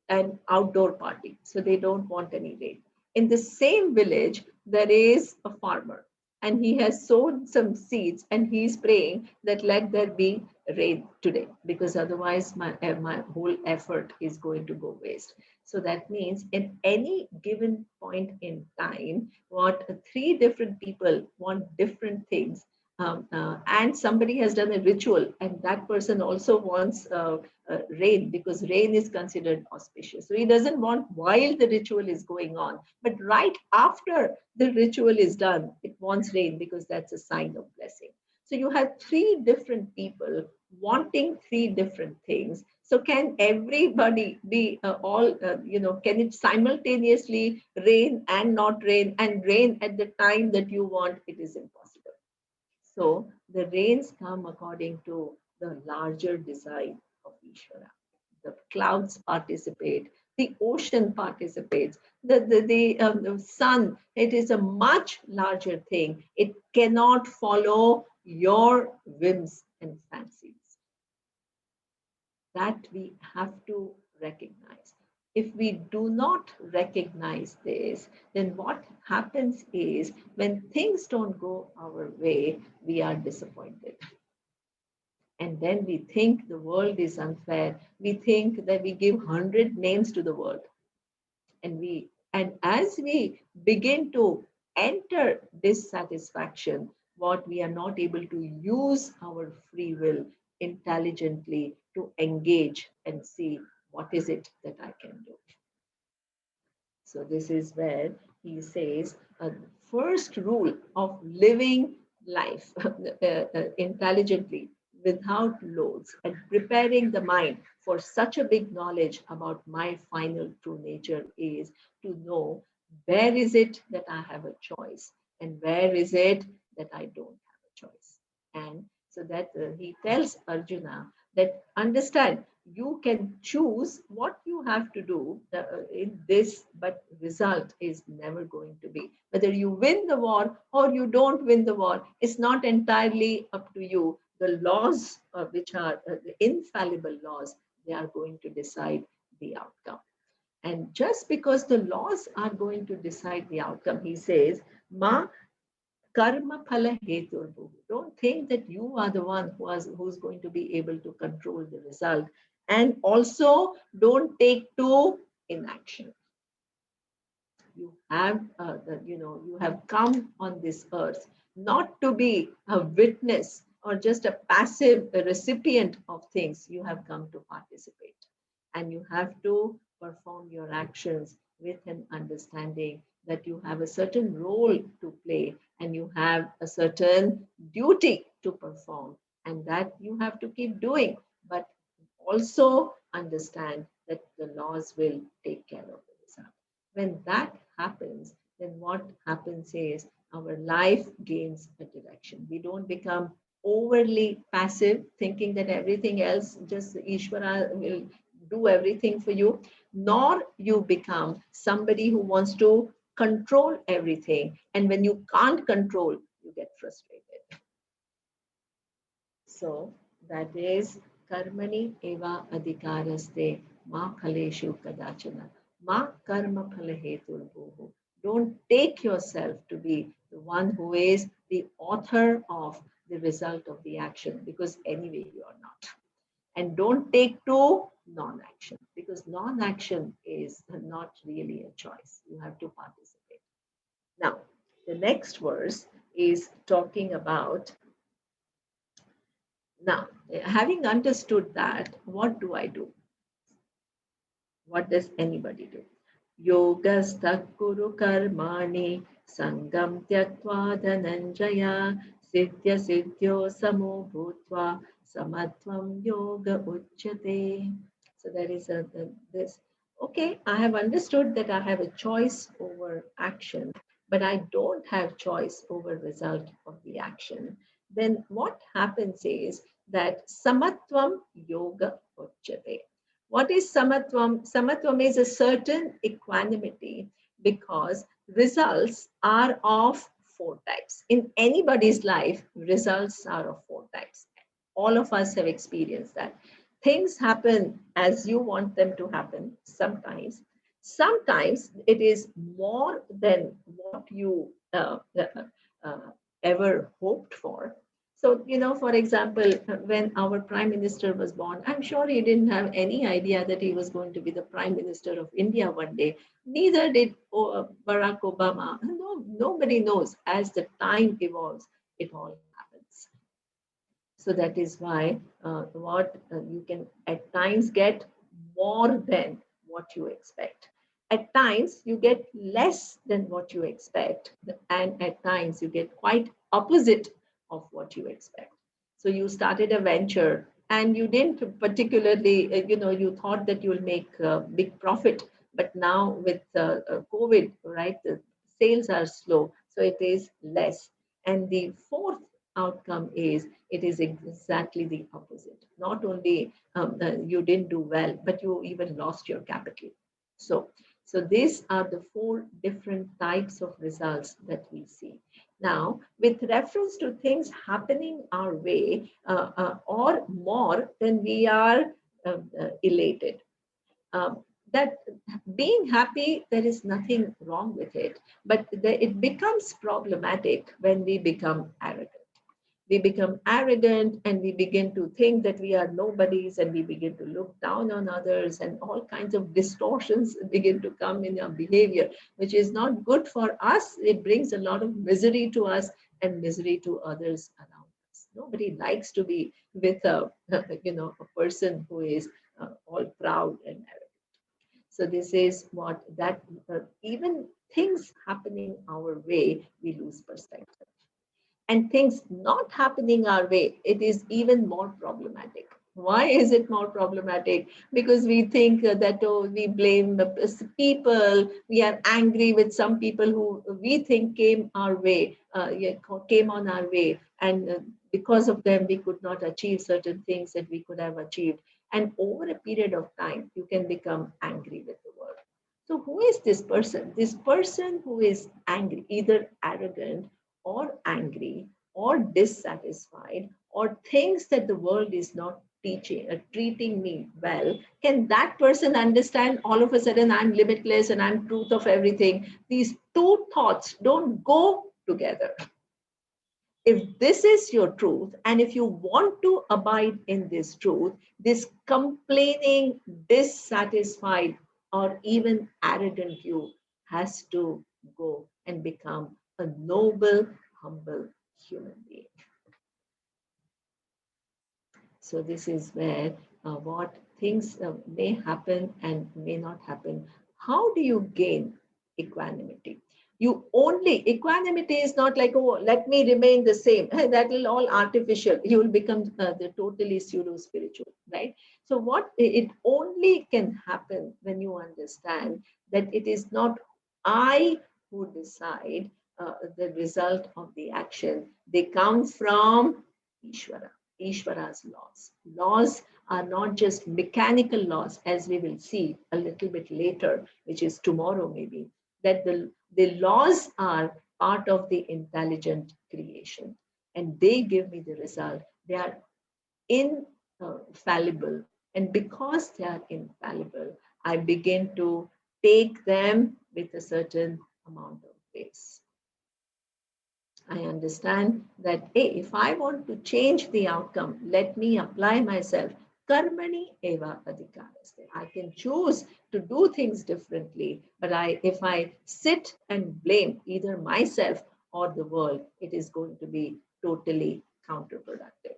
an outdoor party. So they don't want any rain. In the same village, there is a farmer and he has sown some seeds and he's praying that let there be rain today, because otherwise my whole effort is going to go waste. So that means in any given point in time, what three different people want different things. and somebody has done a ritual, and that person also wants rain, because rain is considered auspicious. So he doesn't want while the ritual is going on, but right after the ritual is done, it wants rain because that's a sign of blessing. So you have three different people wanting three different things. So can everybody be can it simultaneously rain and not rain, and rain at the time that you want? It is impossible. So the rains come according to the larger design of Ishvara. The clouds participate, the ocean participates, the sun, it is a much larger thing. It cannot follow your whims and fancies. That we have to recognize. If we do not recognize this, then what happens is when things don't go our way, we are disappointed. And then we think the world is unfair. We think that we give 100 names to the world. And as we begin to enter dissatisfaction, what we are not able to use our free will intelligently to engage and see what is it that I can do. So this is where he says first rule of living life intelligently without loads and preparing the mind for such a big knowledge about my final true nature is to know where is it that I have a choice and where is it that I don't have a choice. And so that he tells Arjuna that understand you can choose what you have to do in this, but result is never going to be. Whether you win the war or you don't win the war, it's not entirely up to you. The laws, which are the infallible laws, they are going to decide the outcome. And just because the laws are going to decide the outcome, he says, Ma karma phala heturbu. Don't think that you are the one who's going to be able to control the result. And also, don't take to inaction. You have, you have come on this earth not to be a witness or just a passive recipient of things. You have come to participate, and you have to perform your actions with an understanding that you have a certain role to play and you have a certain duty to perform, and that you have to keep doing. But also understand that the laws will take care of the result. When that happens, then what happens is our life gains a direction. We don't become overly passive, thinking that everything else, just Ishvara will do everything for you, nor you become somebody who wants to control everything. And when you can't control, you get frustrated. So that is karmani eva adhikaraste ma phaleshu kadachana ma karma phalaheturbuhu. Don't take yourself to be the one who is the author of the result of the action, because anyway you are not. And don't take to non-action, because non-action is not really a choice. You have to participate. Now, the next verse is talking about now, having understood that, what do I do? What does anybody do? Yoga kuru karmani sangam tyaktva dhananjaya siddhya siddhyo samo bhutva samatvam yoga uchyate. So there is this. Okay, I have understood that I have a choice over action, but I don't have choice over result of the action. Then what happens is that samatvam yoga uchyate. What is samatvam? Samatvam is a certain equanimity, because results are of four types. In anybody's life, results are of four types. All of us have experienced that. Things happen as you want them to happen sometimes. Sometimes it is more than what you ever hoped for. So, for example, when our prime minister was born, I'm sure he didn't have any idea that he was going to be the prime minister of India one day. Neither did Barack Obama. No, nobody knows. As the time evolves, it all happens. happens. So that is why what you can at times get more than what you expect. At times you get less than what you expect, and at times you get quite opposite of what you expect. So you started a venture and you didn't particularly, you thought that you'll make a big profit, but now with COVID, right, the sales are slow, so it is less. And the fourth outcome is it is exactly the opposite. Not only you didn't do well, but you even lost your capital. So, so these are the four different types of results that we see. Now, with reference to things happening our way or more than we are elated. That being happy, there is nothing wrong with it, but it becomes problematic when we become arrogant. We become arrogant and we begin to think that we are nobodies, and we begin to look down on others, and all kinds of distortions begin to come in our behavior, which is not good for us. It brings a lot of misery to us and misery to others around us. Nobody likes to be with a person who is all proud and arrogant. So this is what that even things happening our way, we lose perspective. And things not happening our way, it is even more problematic. Why is it more problematic? Because we think that, oh, we blame the people, we are angry with some people who we think came our way, came on our way, and because of them, we could not achieve certain things that we could have achieved. And over a period of time, you can become angry with the world. So, who is this person? This person who is angry, either arrogant or angry or dissatisfied, or thinks that the world is not treating me well, can that person understand all of a sudden I'm limitless and I'm truth of everything? These two thoughts don't go together. If this is your truth, and if you want to abide in this truth, this complaining, dissatisfied, or even arrogant you has to go and become a noble, humble human being. So this is where what things may happen and may not happen. How do you gain equanimity? You only, equanimity is not like, oh, let me remain the same. That will all artificial. You will become the totally pseudo spiritual, right? So what it only can happen when you understand that it is not I who decide the result of the action. They come from Ishvara. Ishvara's laws. Laws are not just mechanical laws, as we will see a little bit later, which is tomorrow maybe, that the laws are part of the intelligent creation, and they give me the result. They are infallible. And because they are infallible, I begin to take them with a certain amount of grace. I understand that, hey, if I want to change the outcome, let me apply myself. Karmani eva adhikaraste. I can choose to do things differently, but if I sit and blame either myself or the world, it is going to be totally counterproductive.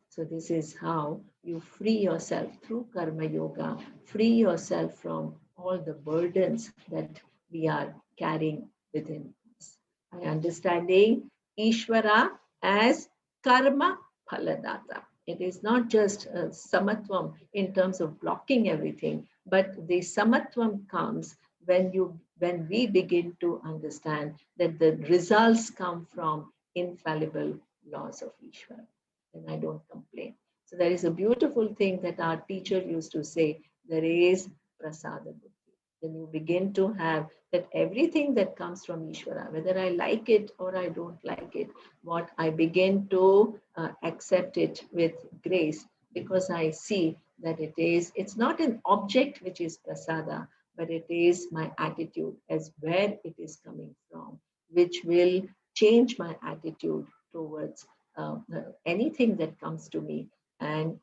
So this is how you free yourself through karma yoga, free yourself from all the burdens that we are carrying within us. By understanding Ishvara as karma phaladata. It is not just samatvam in terms of blocking everything, but the samatvam comes when we begin to understand that the results come from infallible laws of Ishvara. And I don't complain. So there is a beautiful thing that our teacher used to say, there is prasada buddhi. Then you begin to have that everything that comes from Ishvara, whether I like it or I don't like it, what I begin to accept it with grace, because I see that it's not an object which is prasada, but it is my attitude as where it is coming from, which will change my attitude towards anything that comes to me. And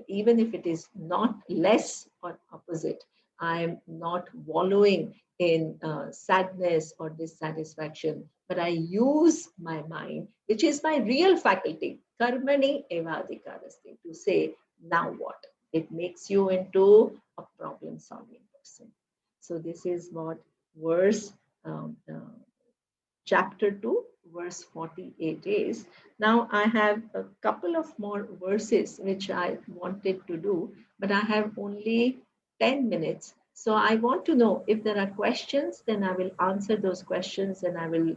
even if it is not less or opposite, I am not wallowing in sadness or dissatisfaction, but I use my mind, which is my real faculty, karmani evadhikarasti, to say, now what? It makes you into a problem solving person. So this is what verse chapter 2, verse 48 is. Now, I have a couple of more verses which I wanted to do, but I have only 10 minutes. So, I want to know if there are questions, then I will answer those questions and I will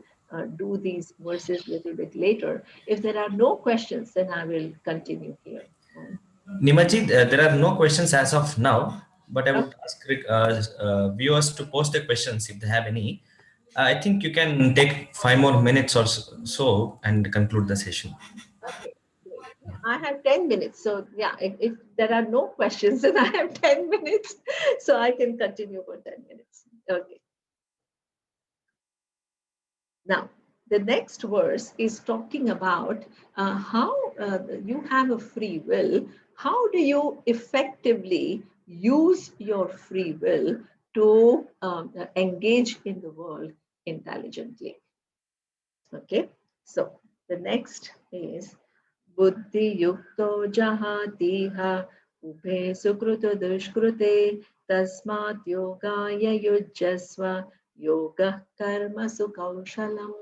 do these verses a little bit later. If there are no questions, then I will continue here.
Nimaji, there are no questions as of now, but I would
Okay,
ask viewers to post their questions if they have any. I think you can take 5 more minutes or so and conclude the session.
okay, great. Yeah, I have 10 minutes. So, yeah, if there are no questions, then I have 10 minutes. So, I can continue for 10 minutes. Okay. Now, the next verse is talking about how you have a free will. How do you effectively use your free will to engage in the world intelligently? Okay, so the next is Buddhi yukto jahatiha ubhe sukruta dushkrute tasmat yogaya yujjasva yoga karma sukaushalam.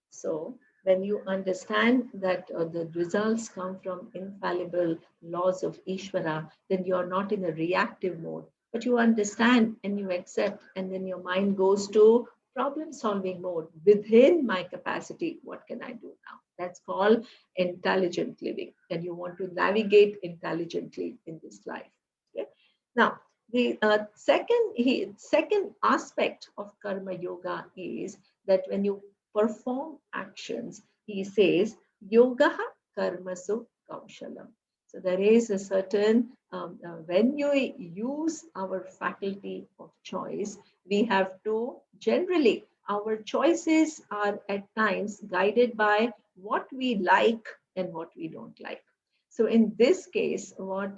So when you understand that the results come from infallible laws of Ishvara, then you are not in a reactive mode, but you understand and you accept, and then your mind goes to problem solving mode. Within my capacity, what can I do now? That's called intelligent living, and you want to navigate intelligently in this life. Okay? Now, the second aspect of karma yoga is that when you perform actions, he says yoga karmasu kaushalam. So there is a certain when you use our faculty of choice, we have to generally, our choices are at times guided by what we like and what we don't like. So in this case, what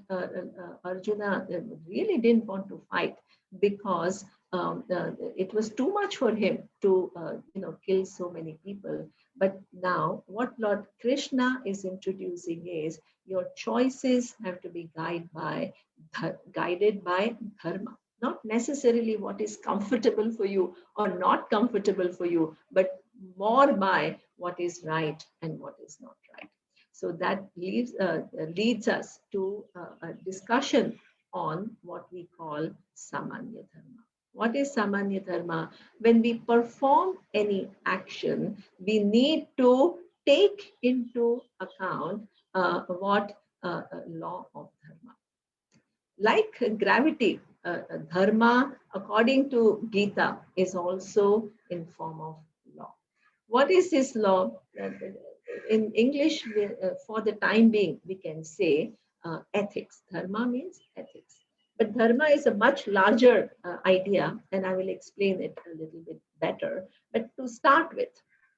Arjuna really didn't want to fight, because it was too much for him to kill so many people. But now what Lord Krishna is introducing is your choices have to be guided by dharma, not necessarily what is comfortable for you or not comfortable for you, but more by what is right and what is not right. So that leads us to a discussion on what we call samanya dharma. What is samanya dharma? When we perform any action, we need to take into account what law of dharma. Like gravity, dharma, according to Gita, is also in form of law. What is this law? In English, for the time being, we can say ethics. Dharma means ethics. But dharma is a much larger idea, and I will explain it a little bit better. But to start with,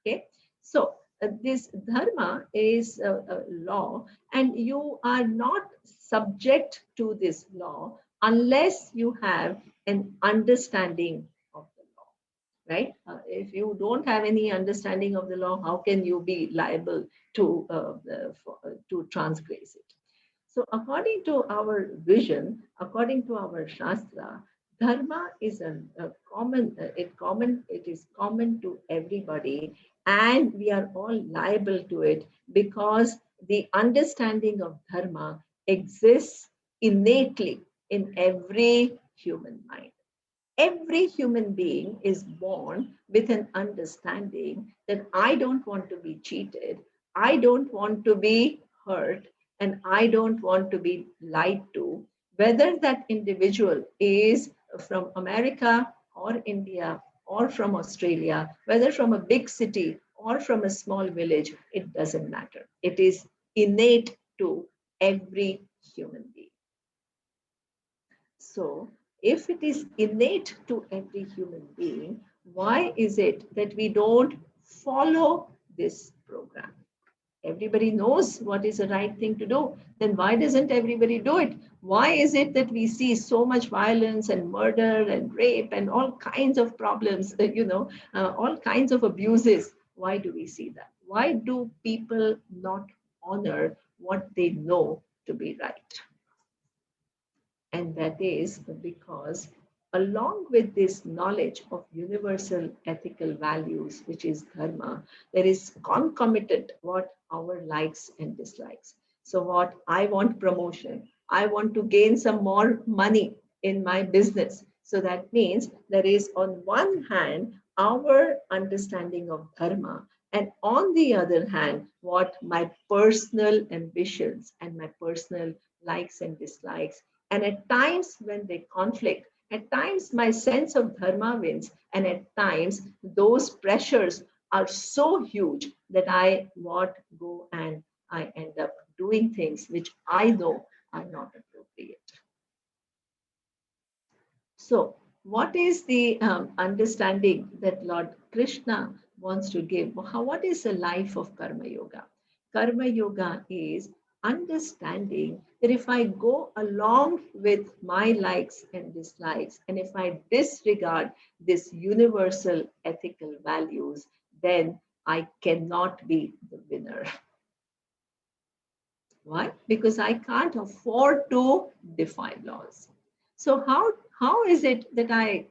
okay, so this dharma is a law, and you are not subject to this law unless you have an understanding of the law, right? If you don't have any understanding of the law, how can you be liable to transgress it? So, according to our vision, according to our shastra, dharma is a common. It is common to everybody, and we are all liable to it because the understanding of dharma exists innately in every human mind. Every human being is born with an understanding that I don't want to be cheated, I don't want to be hurt, and I don't want to be lied to, whether that individual is from America or India or from Australia, whether from a big city or from a small village, it doesn't matter. It is innate to every human being. So, if it is innate to every human being, why is it that we don't follow this program? Everybody knows what is the right thing to do. Then why doesn't everybody do it? Why is it that we see so much violence and murder and rape and all kinds of problems, all kinds of abuses? Why do we see that? Why do people not honor what they know to be right? And that is because, along with this knowledge of universal ethical values, which is dharma, there is concomitant what our likes and dislikes. So, what I want promotion, I want to gain some more money in my business. So, that means there is, on one hand, our understanding of dharma, and on the other hand, what my personal ambitions and my personal likes and dislikes, and at times when they conflict, at times my sense of dharma wins, and at times those pressures are so huge that I what go and I end up doing things which I know are not appropriate. So, what is the understanding that Lord Krishna wants to give? What is the life of Karma Yoga? Karma Yoga is understanding that if I go along with my likes and dislikes, and if I disregard this universal ethical values, then I cannot be the winner. Why? Because I can't afford to defy laws. So how is it that I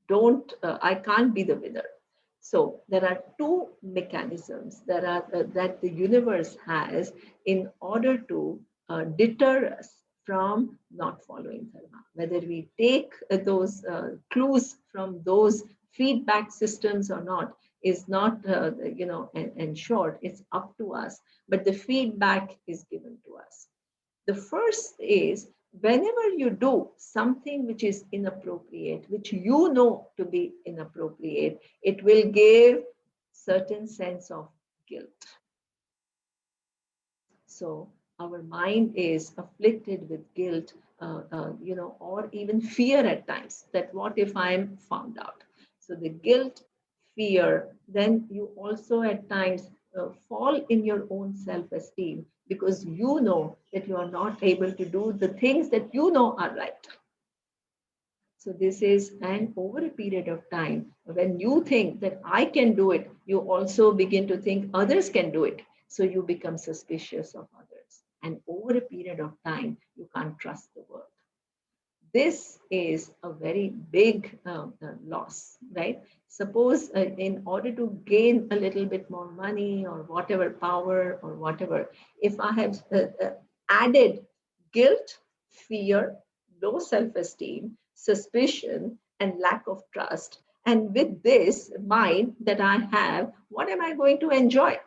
don't I can't be the winner? So there are two mechanisms that the universe has in order to deter us from not following dharma. Whether we take those clues from those feedback systems or not is not ensured. It's up to us, but the feedback is given to us. The first is, whenever you do something which is inappropriate, which you know to be inappropriate, it will give certain sense of guilt. So our mind is afflicted with guilt, or even fear at times, that what if I'm found out? So the guilt, fear, then you also at times fall in your own self-esteem, because you know that you are not able to do the things that you know are right. So this is, and over a period of time, when you think that I can do it, you also begin to think others can do it. So you become suspicious of others. And over a period of time, you can't trust the world. This is a very big loss, right? Suppose in order to gain a little bit more money or whatever, power or whatever, if I have added guilt, fear, low self esteem, suspicion, and lack of trust, and with this mind that I have, what am I going to enjoy?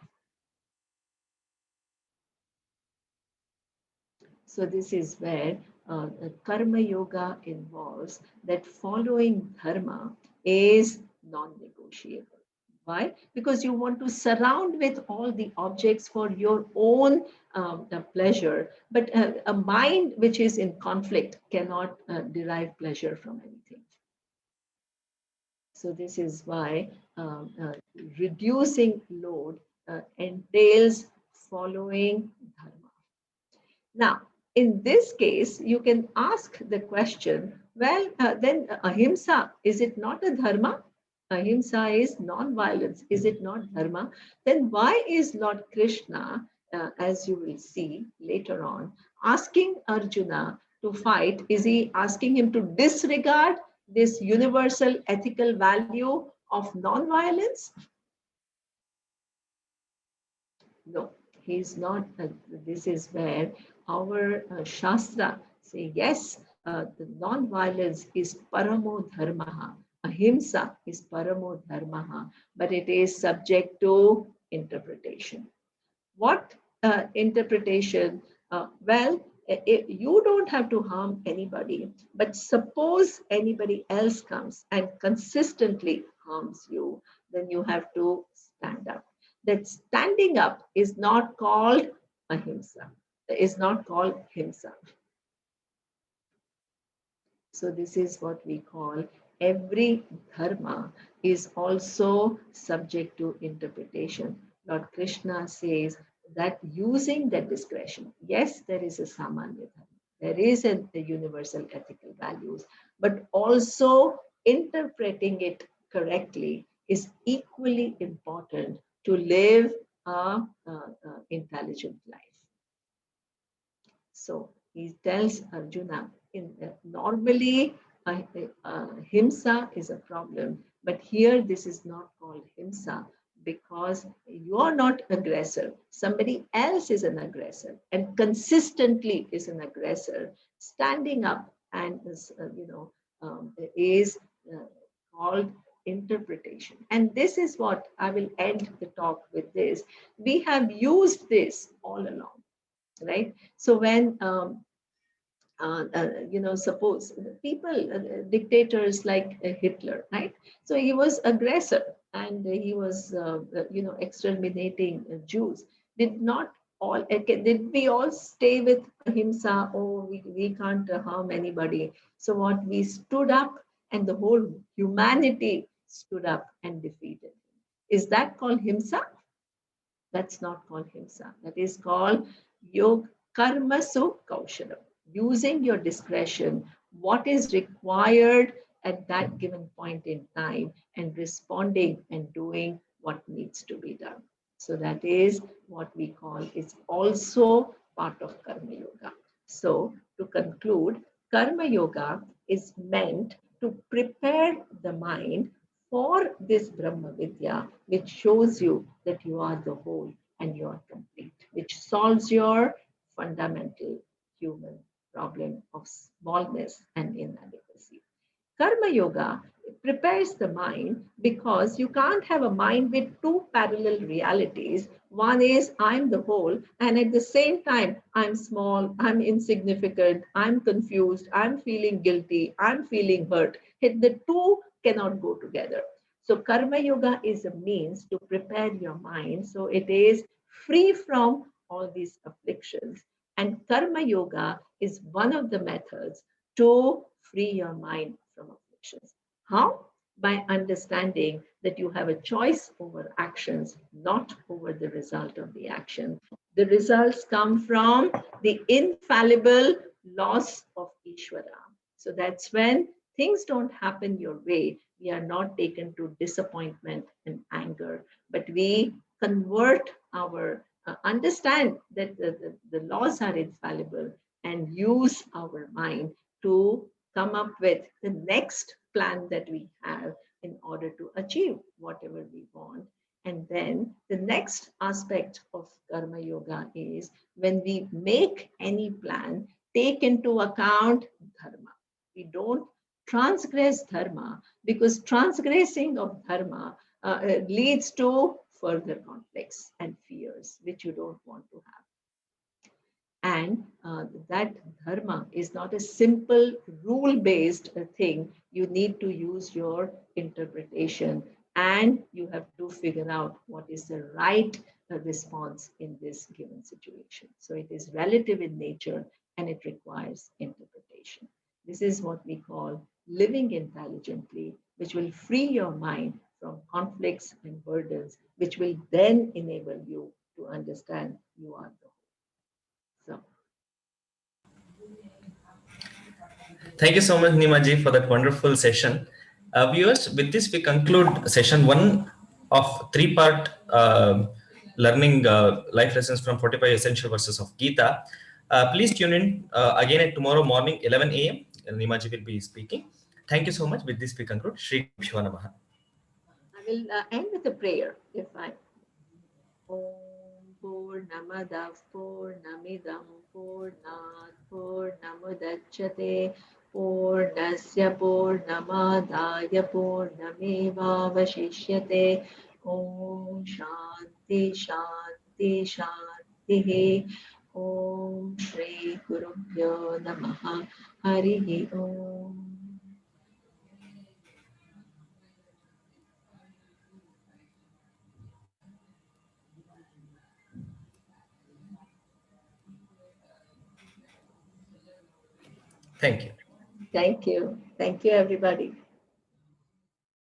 So this is where karma yoga involves that following dharma is non-negotiable. Why? Because you want to surround with all the objects for your own pleasure, but a mind which is in conflict cannot derive pleasure from anything. So this is why reducing load entails following dharma. Now, in this case, you can ask the question, well, then ahimsa, is it not a dharma? Ahimsa is non-violence. Is it not dharma? Then why is Lord Krishna, as you will see later on, asking Arjuna to fight? Is he asking him to disregard this universal ethical value of non-violence? No, he's not. This is where our Shastra say, yes, the non-violence is paramo dharmaha. Ahimsa is paramo dharmaha, but it is subject to interpretation. What interpretation? Well, you don't have to harm anybody, but suppose anybody else comes and consistently harms you, then you have to stand up. That standing up is not called ahimsa, is not called himsa. So this is what we call, every dharma is also subject to interpretation. Lord Krishna says that using that discretion, yes, there is a samanya dharma, there is the universal ethical values, but also interpreting it correctly is equally important to live a intelligent life. So he tells Arjuna, normally himsa is a problem, but here this is not called himsa because you are not aggressor. Somebody else is an aggressor and consistently is an aggressor. Standing up and is uh, called interpretation. And this is what I will end the talk with this. We have used this all along, right? So when suppose people, dictators like Hitler, right? So he was aggressor and he was, exterminating Jews. Did not all, okay, did we all stay with ahimsa? Oh, we can't harm anybody. So what we stood up and the whole humanity stood up and defeated him. Is that called himsa? That's not called himsa. That is called yog karmasu kaushalam. Using your discretion, what is required at that given point in time, and responding and doing what needs to be done. So that is what we call is also part of karma yoga. So to conclude, karma yoga is meant to prepare the mind for this Brahma Vidya, which shows you that you are the whole and you are complete, which solves your fundamental human problem of smallness and inadequacy. Karma yoga prepares the mind because you can't have a mind with two parallel realities. One is I'm the whole, and at the same time, I'm small, I'm insignificant, I'm confused, I'm feeling guilty, I'm feeling hurt. The two cannot go together. So, Karma Yoga is a means to prepare your mind so it is free from all these afflictions. And Karma Yoga is one of the methods to free your mind from afflictions. How? By understanding that you have a choice over actions, not over the result of the action. The results come from the infallible laws of Ishvara. So that's when things don't happen your way. We are not taken to disappointment and anger, but we convert our understand that the laws are infallible and use our mind to come up with the next plan that we have in order to achieve whatever we want. And then the next aspect of Karma Yoga is when we make any plan, take into account Dharma. We don't transgress Dharma because transgressing of Dharma leads to further conflicts and fears, which you don't want to have. And that dharma is not a simple rule based thing. You need to use your interpretation and you have to figure out what is the right response in this given situation. So it is relative in nature and it requires interpretation. This is what we call living intelligently, which will free your mind from conflicts and burdens, which will then enable you to understand you are the whole. So
Thank you so much, Nimaji, for that wonderful session. Viewers, with this, we conclude session one of three-part learning life lessons from 45 essential verses of Gita. Please tune in again at tomorrow morning, 11 a.m. Nimaji will be speaking. Thank you so much. With this, we conclude. Shri Gurubhyo Namaha.
I will end with a prayer if I. Om Purnamada Purnamidam Purnat Purnamudachyate Purnasya Purnamadaya Purnamevavashishyate Om Shanti Shanti Shanti Om Shri Gurubhyo Namaha Hari Om.
Thank you.
Thank you. Thank you, everybody.